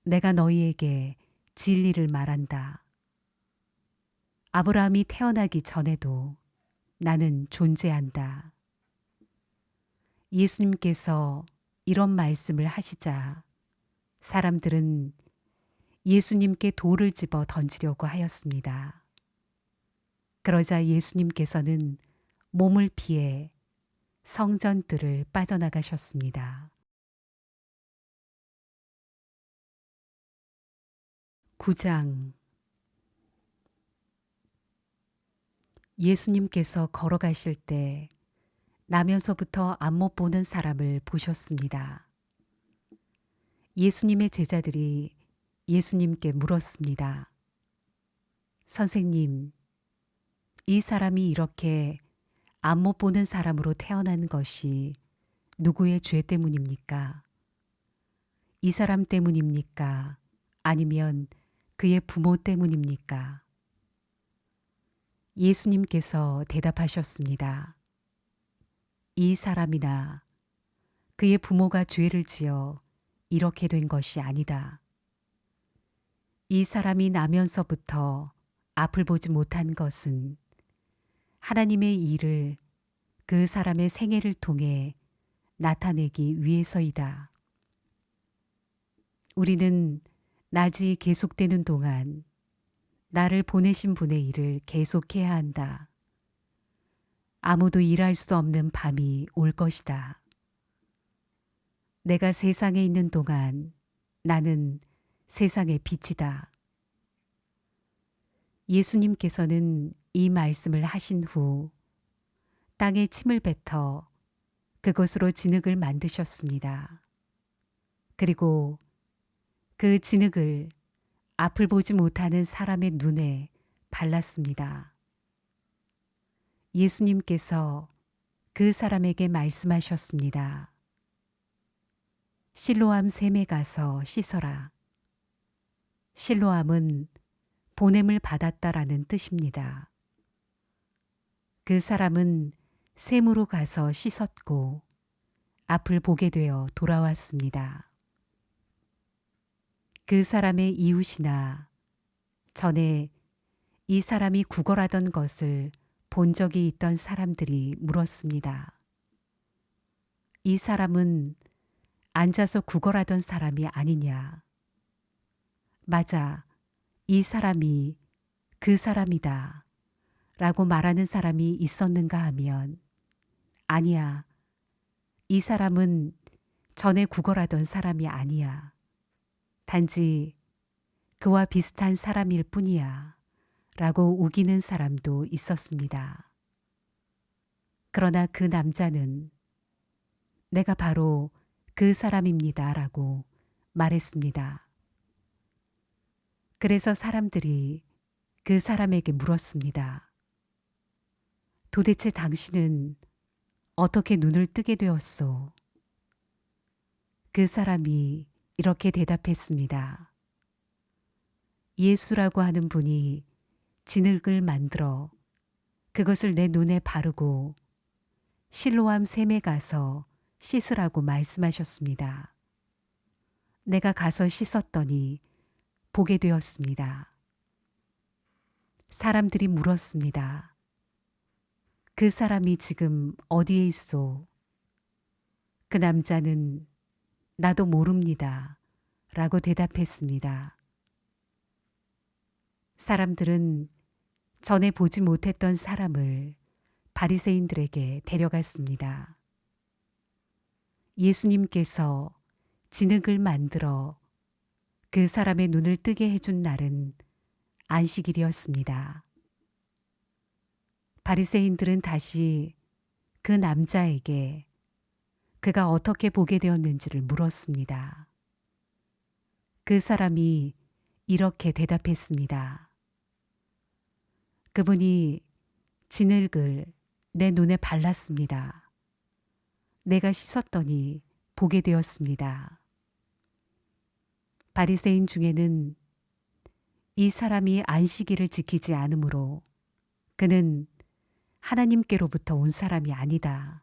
내가 너희에게 진리를 말한다. 아브라함이 태어나기 전에도 나는 존재한다. 예수님께서 이런 말씀을 하시자 사람들은 예수님께 돌을 집어 던지려고 하였습니다. 그러자 예수님께서는 몸을 피해 성전들을 빠져나가셨습니다. 9장. 예수님께서 걸어가실 때 나면서부터 안 못 보는 사람을 보셨습니다. 예수님의 제자들이 예수님께 물었습니다. 선생님, 이 사람이 이렇게 안 못 보는 사람으로 태어난 것이 누구의 죄 때문입니까? 이 사람 때문입니까? 아니면 그의 부모 때문입니까? 예수님께서 대답하셨습니다. 이 사람이나 그의 부모가 죄를 지어 이렇게 된 것이 아니다. 이 사람이 나면서부터 앞을 보지 못한 것은 하나님의 일을 그 사람의 생애를 통해 나타내기 위해서이다. 우리는 낮이 계속되는 동안 나를 보내신 분의 일을 계속해야 한다. 아무도 일할 수 없는 밤이 올 것이다. 내가 세상에 있는 동안 나는 세상의 빛이다. 예수님께서는 이 말씀을 하신 후 땅에 침을 뱉어 그것으로 진흙을 만드셨습니다. 그리고 그 진흙을 앞을 보지 못하는 사람의 눈에 발랐습니다. 예수님께서 그 사람에게 말씀하셨습니다. 실로암 샘에 가서 씻어라. 실로암은 보냄을 받았다라는 뜻입니다. 그 사람은 샘으로 가서 씻었고 앞을 보게 되어 돌아왔습니다. 그 사람의 이웃이나 전에 이 사람이 구걸하던 것을 본 적이 있던 사람들이 물었습니다. 이 사람은 앉아서 구걸하던 사람이 아니냐? 맞아. 이 사람이 그 사람이다. 라고 말하는 사람이 있었는가 하면 아니야. 이 사람은 전에 구걸하던 사람이 아니야. 단지 그와 비슷한 사람일 뿐이야. 라고 우기는 사람도 있었습니다. 그러나 그 남자는 내가 바로 그 사람입니다. 라고 말했습니다. 그래서 사람들이 그 사람에게 물었습니다. 도대체 당신은 어떻게 눈을 뜨게 되었소? 그 사람이 이렇게 대답했습니다. 예수라고 하는 분이 진흙을 만들어 그것을 내 눈에 바르고 실로암 샘에 가서 씻으라고 말씀하셨습니다. 내가 가서 씻었더니 보게 되었습니다. 사람들이 물었습니다. 그 사람이 지금 어디에 있소? 그 남자는 나도 모릅니다. 라고 대답했습니다. 사람들은 전에 보지 못했던 사람을 바리새인들에게 데려갔습니다. 예수님께서 진흙을 만들어 그 사람의 눈을 뜨게 해준 날은 안식일이었습니다. 바리새인들은 다시 그 남자에게 그가 어떻게 보게 되었는지를 물었습니다. 그 사람이 이렇게 대답했습니다. 그분이 진흙을 내 눈에 발랐습니다. 내가 씻었더니 보게 되었습니다. 바리새인 중에는 이 사람이 안식일을 지키지 않으므로 그는 하나님께로부터 온 사람이 아니다.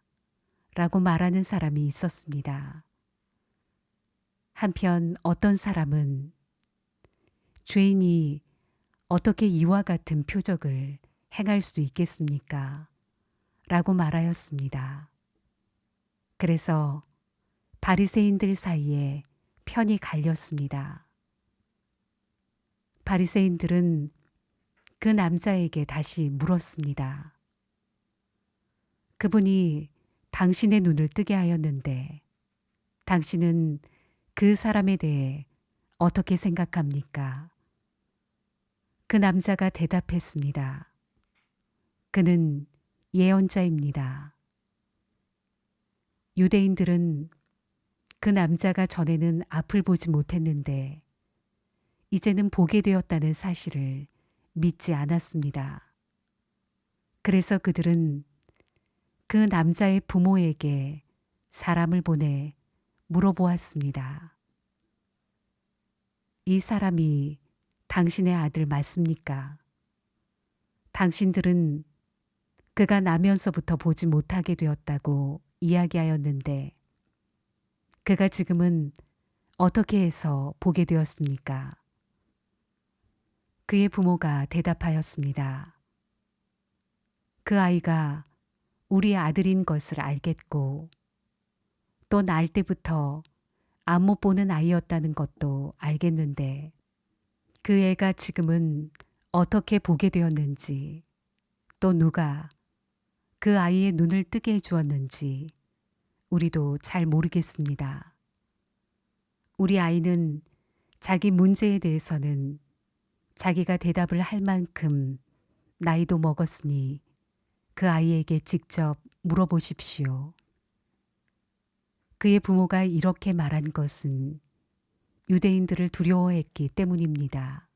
라고 말하는 사람이 있었습니다. 한편 어떤 사람은 죄인이 어떻게 이와 같은 표적을 행할 수 있겠습니까? 라고 말하였습니다. 그래서 바리새인들 사이에 편이 갈렸습니다. 바리새인들은 그 남자에게 다시 물었습니다. 그분이 당신의 눈을 뜨게 하였는데 당신은 그 사람에 대해 어떻게 생각합니까? 그 남자가 대답했습니다. 그는 예언자입니다. 유대인들은 그 남자가 전에는 앞을 보지 못했는데 이제는 보게 되었다는 사실을 믿지 않았습니다. 그래서 그들은 그 남자의 부모에게 사람을 보내 물어보았습니다. 이 사람이 당신의 아들 맞습니까? 당신들은 그가 나면서부터 보지 못하게 되었다고 이야기하였는데 그가 지금은 어떻게 해서 보게 되었습니까? 그의 부모가 대답하였습니다. 그 아이가 우리 아들인 것을 알겠고 또 날 때부터 안 못 보는 아이였다는 것도 알겠는데 그 애가 지금은 어떻게 보게 되었는지 또 누가 그 아이의 눈을 뜨게 해주었는지 우리도 잘 모르겠습니다. 우리 아이는 자기 문제에 대해서는 자기가 대답을 할 만큼 나이도 먹었으니 그 아이에게 직접 물어보십시오. 그의 부모가 이렇게 말한 것은 유대인들을 두려워했기 때문입니다.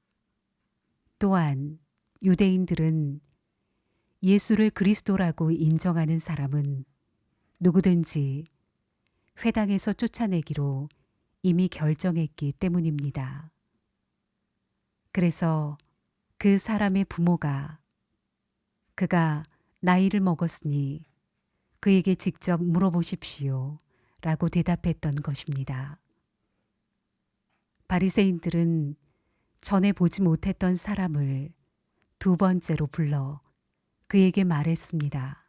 또한 유대인들은 예수를 그리스도라고 인정하는 사람은 누구든지 회당에서 쫓아내기로 이미 결정했기 때문입니다. 그래서 그 사람의 부모가 그가 나이를 먹었으니 그에게 직접 물어보십시오. 라고 대답했던 것입니다. 바리새인들은 전에 보지 못했던 사람을 두 번째로 불러 그에게 말했습니다.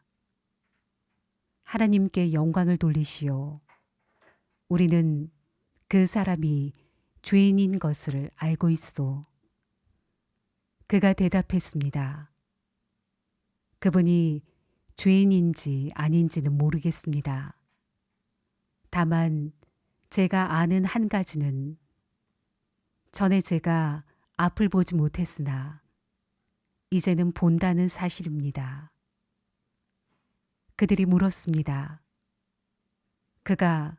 하나님께 영광을 돌리시오. 우리는 그 사람이 죄인인 것을 알고 있소. 그가 대답했습니다. 그분이 죄인인지 아닌지는 모르겠습니다. 다만 제가 아는 한 가지는 전에 제가 앞을 보지 못했으나 이제는 본다는 사실입니다. 그들이 물었습니다. 그가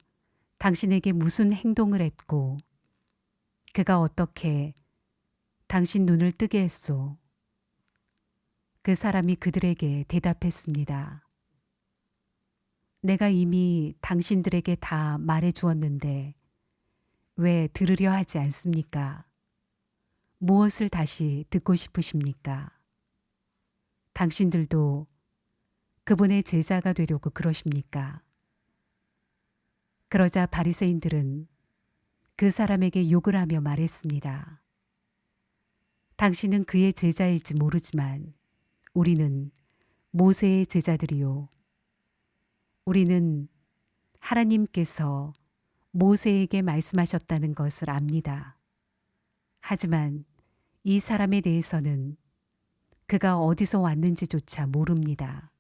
당신에게 무슨 행동을 했고 그가 어떻게 당신 눈을 뜨게 했소? 그 사람이 그들에게 대답했습니다. 내가 이미 당신들에게 다 말해 주었는데 왜 들으려 하지 않습니까? 무엇을 다시 듣고 싶으십니까? 당신들도 그분의 제자가 되려고 그러십니까? 그러자 바리새인들은 그 사람에게 욕을 하며 말했습니다. 당신은 그의 제자일지 모르지만 우리는 모세의 제자들이요. 우리는 하나님께서 모세에게 말씀하셨다는 것을 압니다. 하지만 이 사람에 대해서는 그가 어디서 왔는지조차 모릅니다.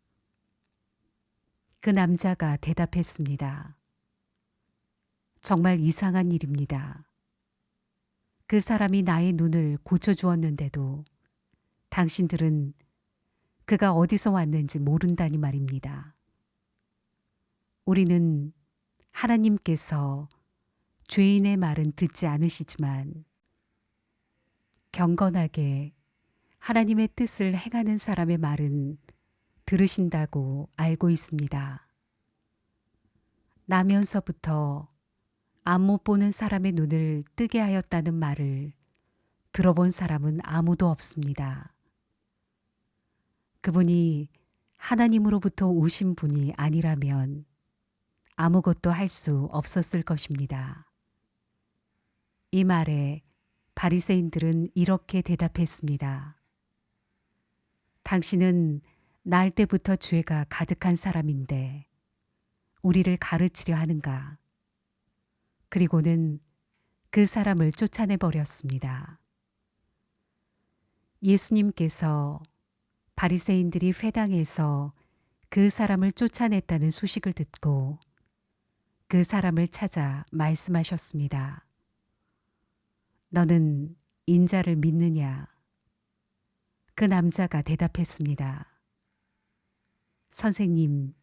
그 남자가 대답했습니다. 정말 이상한 일입니다. 그 사람이 나의 눈을 고쳐주었는데도 당신들은 그가 어디서 왔는지 모른다니 말입니다. 우리는 하나님께서 죄인의 말은 듣지 않으시지만 경건하게 하나님의 뜻을 행하는 사람의 말은 들으신다고 알고 있습니다. 나면서부터 앞 못 보는 사람의 눈을 뜨게 하였다는 말을 들어본 사람은 아무도 없습니다. 그분이 하나님으로부터 오신 분이 아니라면 아무것도 할 수 없었을 것입니다. 이 말에 바리새인들은 이렇게 대답했습니다. 당신은 날 때부터 죄가 가득한 사람인데 우리를 가르치려 하는가? 그리고는 그 사람을 쫓아내 버렸습니다. 예수님께서 바리새인들이 회당에서 그 사람을 쫓아냈다는 소식을 듣고 그 사람을 찾아 말씀하셨습니다. 너는 인자를 믿느냐? 그 남자가 대답했습니다. 선생님,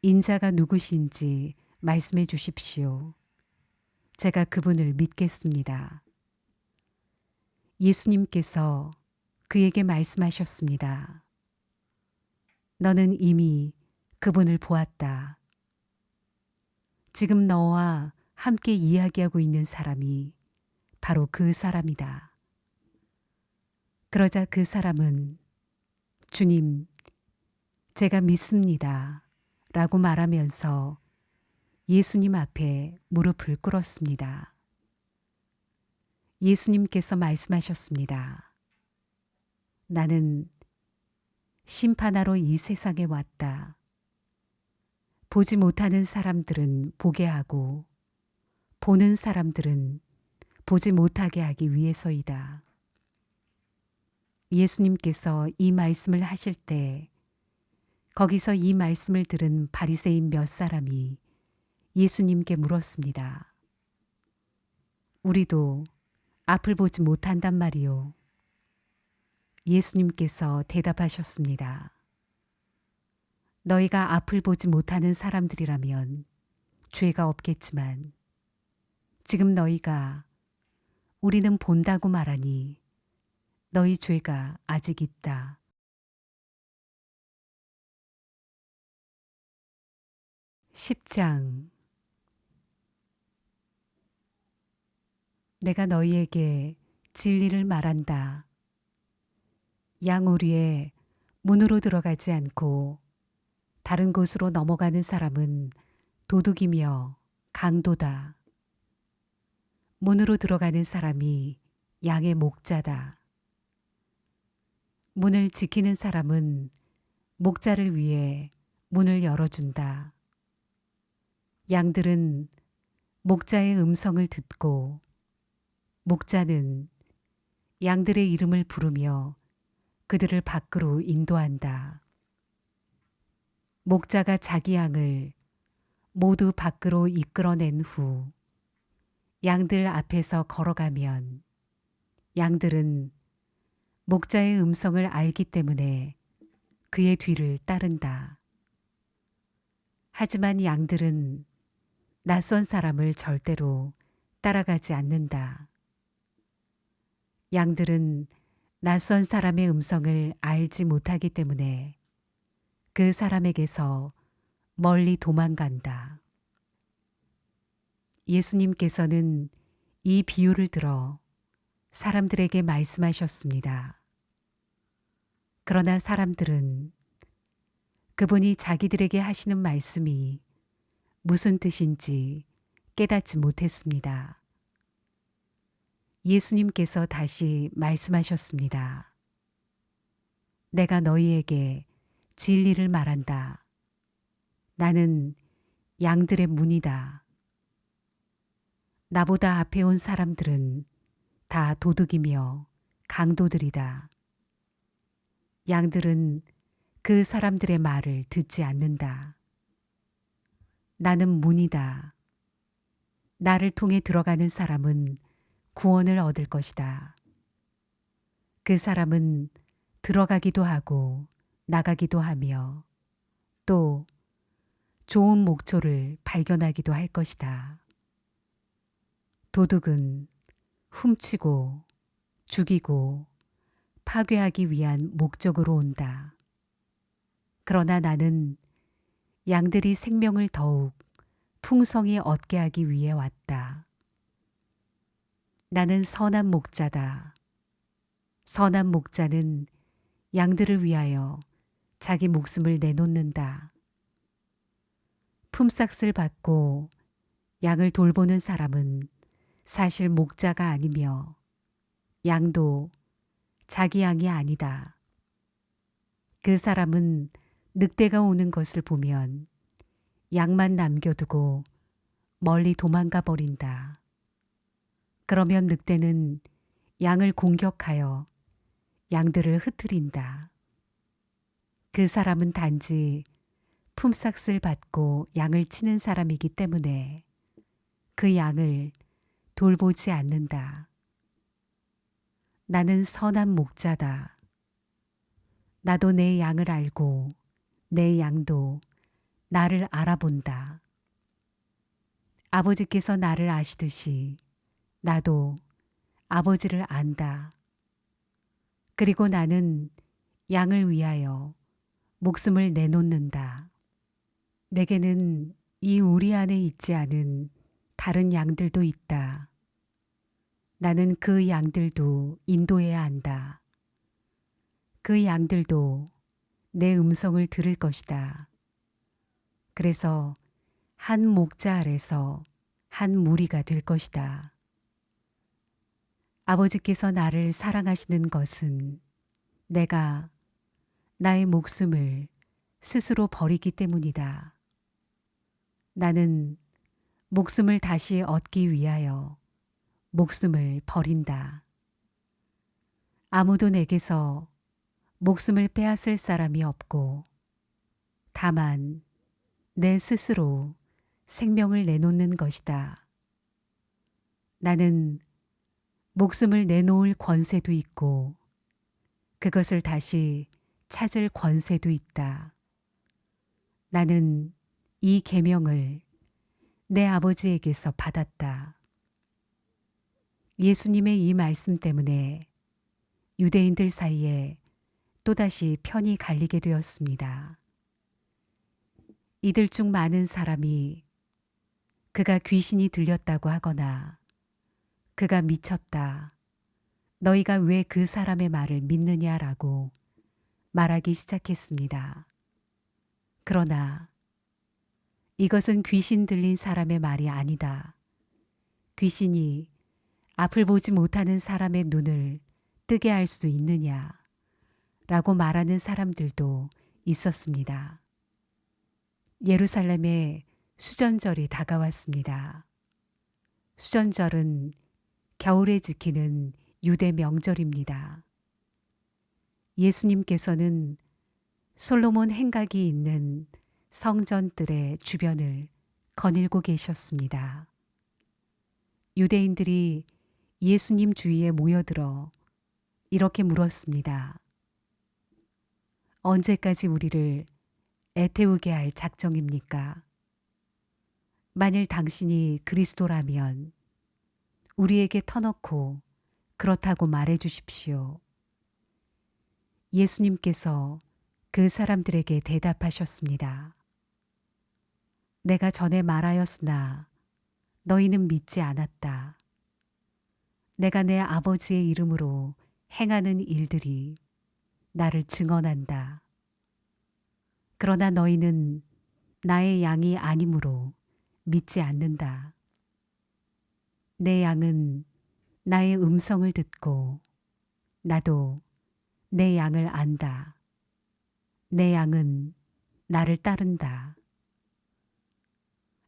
인자가 누구신지 말씀해 주십시오. 제가 그분을 믿겠습니다. 예수님께서 그에게 말씀하셨습니다. 너는 이미 그분을 보았다. 지금 너와 함께 이야기하고 있는 사람이 바로 그 사람이다. 그러자 그 사람은 주님, 제가 믿습니다. 라고 말하면서 예수님 앞에 무릎을 꿇었습니다. 예수님께서 말씀하셨습니다. 나는 심판하러 이 세상에 왔다. 보지 못하는 사람들은 보게 하고 보는 사람들은 보지 못하게 하기 위해서이다. 예수님께서 이 말씀을 하실 때 거기서 이 말씀을 들은 바리새인 몇 사람이 예수님께 물었습니다. 우리도 앞을 보지 못한단 말이요. 예수님께서 대답하셨습니다. 너희가 앞을 보지 못하는 사람들이라면 죄가 없겠지만 지금 너희가 우리는 본다고 말하니 너희 죄가 아직 있다. 10장 내가 너희에게 진리를 말한다. 양우리에 문으로 들어가지 않고 다른 곳으로 넘어가는 사람은 도둑이며 강도다. 문으로 들어가는 사람이 양의 목자다. 문을 지키는 사람은 목자를 위해 문을 열어준다. 양들은 목자의 음성을 듣고 목자는 양들의 이름을 부르며 그들을 밖으로 인도한다. 목자가 자기 양을 모두 밖으로 이끌어낸 후 양들 앞에서 걸어가면 양들은 목자의 음성을 알기 때문에 그의 뒤를 따른다. 하지만 양들은 낯선 사람을 절대로 따라가지 않는다. 양들은 낯선 사람의 음성을 알지 못하기 때문에 그 사람에게서 멀리 도망간다. 예수님께서는 이 비유를 들어 사람들에게 말씀하셨습니다. 그러나 사람들은 그분이 자기들에게 하시는 말씀이 무슨 뜻인지 깨닫지 못했습니다. 예수님께서 다시 말씀하셨습니다. 내가 너희에게 진리를 말한다. 나는 양들의 문이다. 나보다 앞에 온 사람들은 다 도둑이며 강도들이다. 양들은 그 사람들의 말을 듣지 않는다. 나는 문이다. 나를 통해 들어가는 사람은 구원을 얻을 것이다. 그 사람은 들어가기도 하고 나가기도 하며 또 좋은 목초를 발견하기도 할 것이다. 도둑은 훔치고 죽이고 파괴하기 위한 목적으로 온다. 그러나 나는 양들이 생명을 더욱 풍성히 얻게 하기 위해 왔다. 나는 선한 목자다. 선한 목자는 양들을 위하여 자기 목숨을 내놓는다. 품삯을 받고 양을 돌보는 사람은 사실 목자가 아니며 양도 자기 양이 아니다. 그 사람은 늑대가 오는 것을 보면 양만 남겨두고 멀리 도망가 버린다. 그러면 늑대는 양을 공격하여 양들을 흩트린다. 그 사람은 단지 품삯을 받고 양을 치는 사람이기 때문에 그 양을 돌보지 않는다. 나는 선한 목자다. 나도 내 양을 알고 내 양도 나를 알아본다. 아버지께서 나를 아시듯이 나도 아버지를 안다. 그리고 나는 양을 위하여 목숨을 내놓는다. 내게는 이 우리 안에 있지 않은 다른 양들도 있다. 나는 그 양들도 인도해야 한다. 그 양들도 내 음성을 들을 것이다. 그래서 한 목자 아래서 한 무리가 될 것이다. 아버지께서 나를 사랑하시는 것은 내가 나의 목숨을 스스로 버리기 때문이다. 나는 목숨을 다시 얻기 위하여 목숨을 버린다. 아무도 내게서 목숨을 빼앗을 사람이 없고 다만 내 스스로 생명을 내놓는 것이다. 나는 목숨을 내놓을 권세도 있고 그것을 다시 찾을 권세도 있다. 나는 이 계명을 내 아버지에게서 받았다. 예수님의 이 말씀 때문에 유대인들 사이에 또다시 편이 갈리게 되었습니다. 이들 중 많은 사람이 그가 귀신이 들렸다고 하거나 그가 미쳤다. 너희가 왜 그 사람의 말을 믿느냐라고 말하기 시작했습니다. 그러나 이것은 귀신 들린 사람의 말이 아니다. 귀신이 앞을 보지 못하는 사람의 눈을 뜨게 할 수 있느냐? 라고 말하는 사람들도 있었습니다. 예루살렘에 수전절이 다가왔습니다. 수전절은 겨울에 지키는 유대 명절입니다. 예수님께서는 솔로몬 행각이 있는 성전들의 주변을 거닐고 계셨습니다. 유대인들이 예수님 주위에 모여들어 이렇게 물었습니다. 언제까지 우리를 애태우게 할 작정입니까? 만일 당신이 그리스도라면 우리에게 터놓고 그렇다고 말해 주십시오. 예수님께서 그 사람들에게 대답하셨습니다. 내가 전에 말하였으나 너희는 믿지 않았다. 내가 내 아버지의 이름으로 행하는 일들이 나를 증언한다. 그러나 너희는 나의 양이 아니므로 믿지 않는다. 내 양은 나의 음성을 듣고 나도 내 양을 안다. 내 양은 나를 따른다.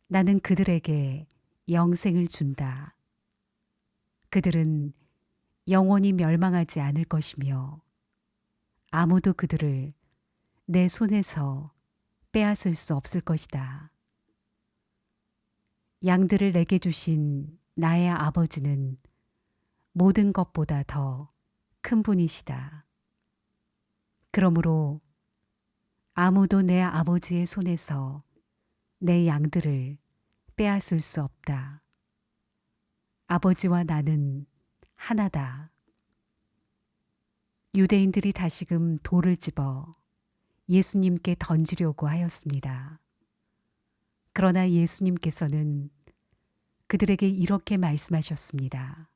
나는 그들에게 영생을 준다. 그들은 영원히 멸망하지 않을 것이며 아무도 그들을 내 손에서 빼앗을 수 없을 것이다. 양들을 내게 주신 나의 아버지는 모든 것보다 더 큰 분이시다. 그러므로 아무도 내 아버지의 손에서 내 양들을 빼앗을 수 없다. 아버지와 나는 하나다. 유대인들이 다시금 돌을 집어 예수님께 던지려고 하였습니다. 그러나 예수님께서는 그들에게 이렇게 말씀하셨습니다.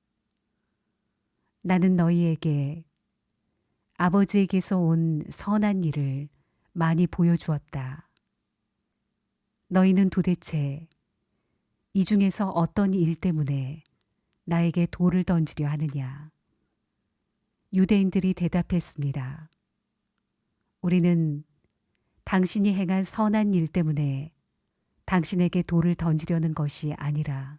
나는 너희에게 아버지에게서 온 선한 일을 많이 보여주었다. 너희는 도대체 이 중에서 어떤 일 때문에 나에게 돌을 던지려 하느냐? 유대인들이 대답했습니다. 우리는 당신이 행한 선한 일 때문에 당신에게 돌을 던지려는 것이 아니라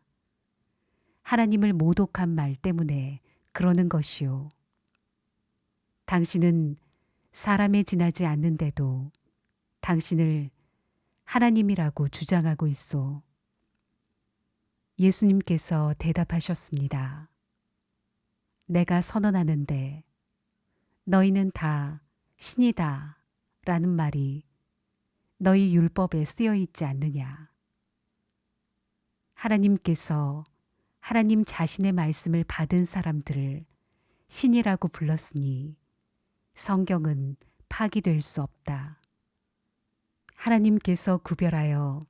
하나님을 모독한 말 때문에 그러는 것이요. 당신은 사람에 지나지 않는데도 당신을 하나님이라고 주장하고 있소. 예수님께서 대답하셨습니다. 내가 선언하는데 너희는 다 신이다 라는 말이 너희 율법에 쓰여 있지 않느냐. 하나님께서 하나님 자신의 말씀을 받은 사람들을 신이라고 불렀으니 성경은 파기될 수 없다. 하나님께서 구별하여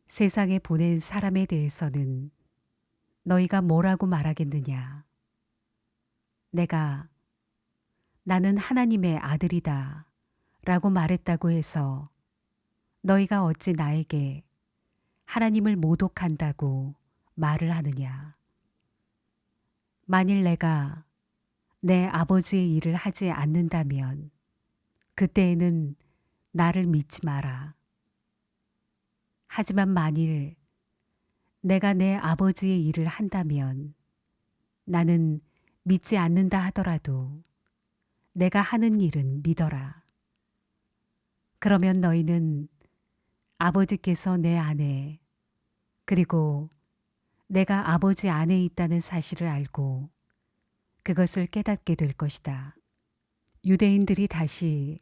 세상에 보낸 사람에 대해서는 너희가 뭐라고 말하겠느냐. 내가 나는 하나님의 아들이다 라고 말했다고 해서 너희가 어찌 나에게 하나님을 모독한다고 말을 하느냐. 만일 내가 내 아버지의 일을 하지 않는다면 그때에는 나를 믿지 마라. 하지만 만일 내가 내 아버지의 일을 한다면 나는 믿지 않는다 하더라도 내가 하는 일은 믿어라. 그러면 너희는 아버지께서 내 안에 그리고 내가 아버지 안에 있다는 사실을 알고 그것을 깨닫게 될 것이다. 유대인들이 다시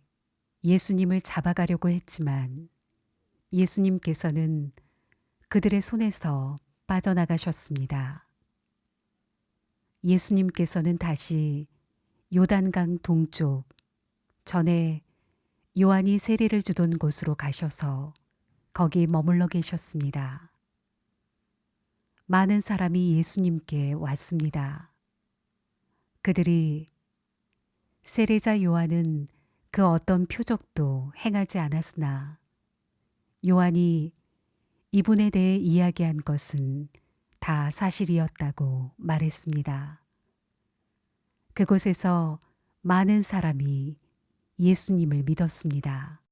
예수님을 잡아가려고 했지만 예수님께서는 그들의 손에서 빠져나가셨습니다. 예수님께서는 다시 요단강 동쪽 전에 요한이 세례를 주던 곳으로 가셔서 거기 머물러 계셨습니다. 많은 사람이 예수님께 왔습니다. 그들이 세례자 요한은 그 어떤 표적도 행하지 않았으나 요한이 이분에 대해 이야기한 것은 다 사실이었다고 말했습니다. 그곳에서 많은 사람이 예수님을 믿었습니다.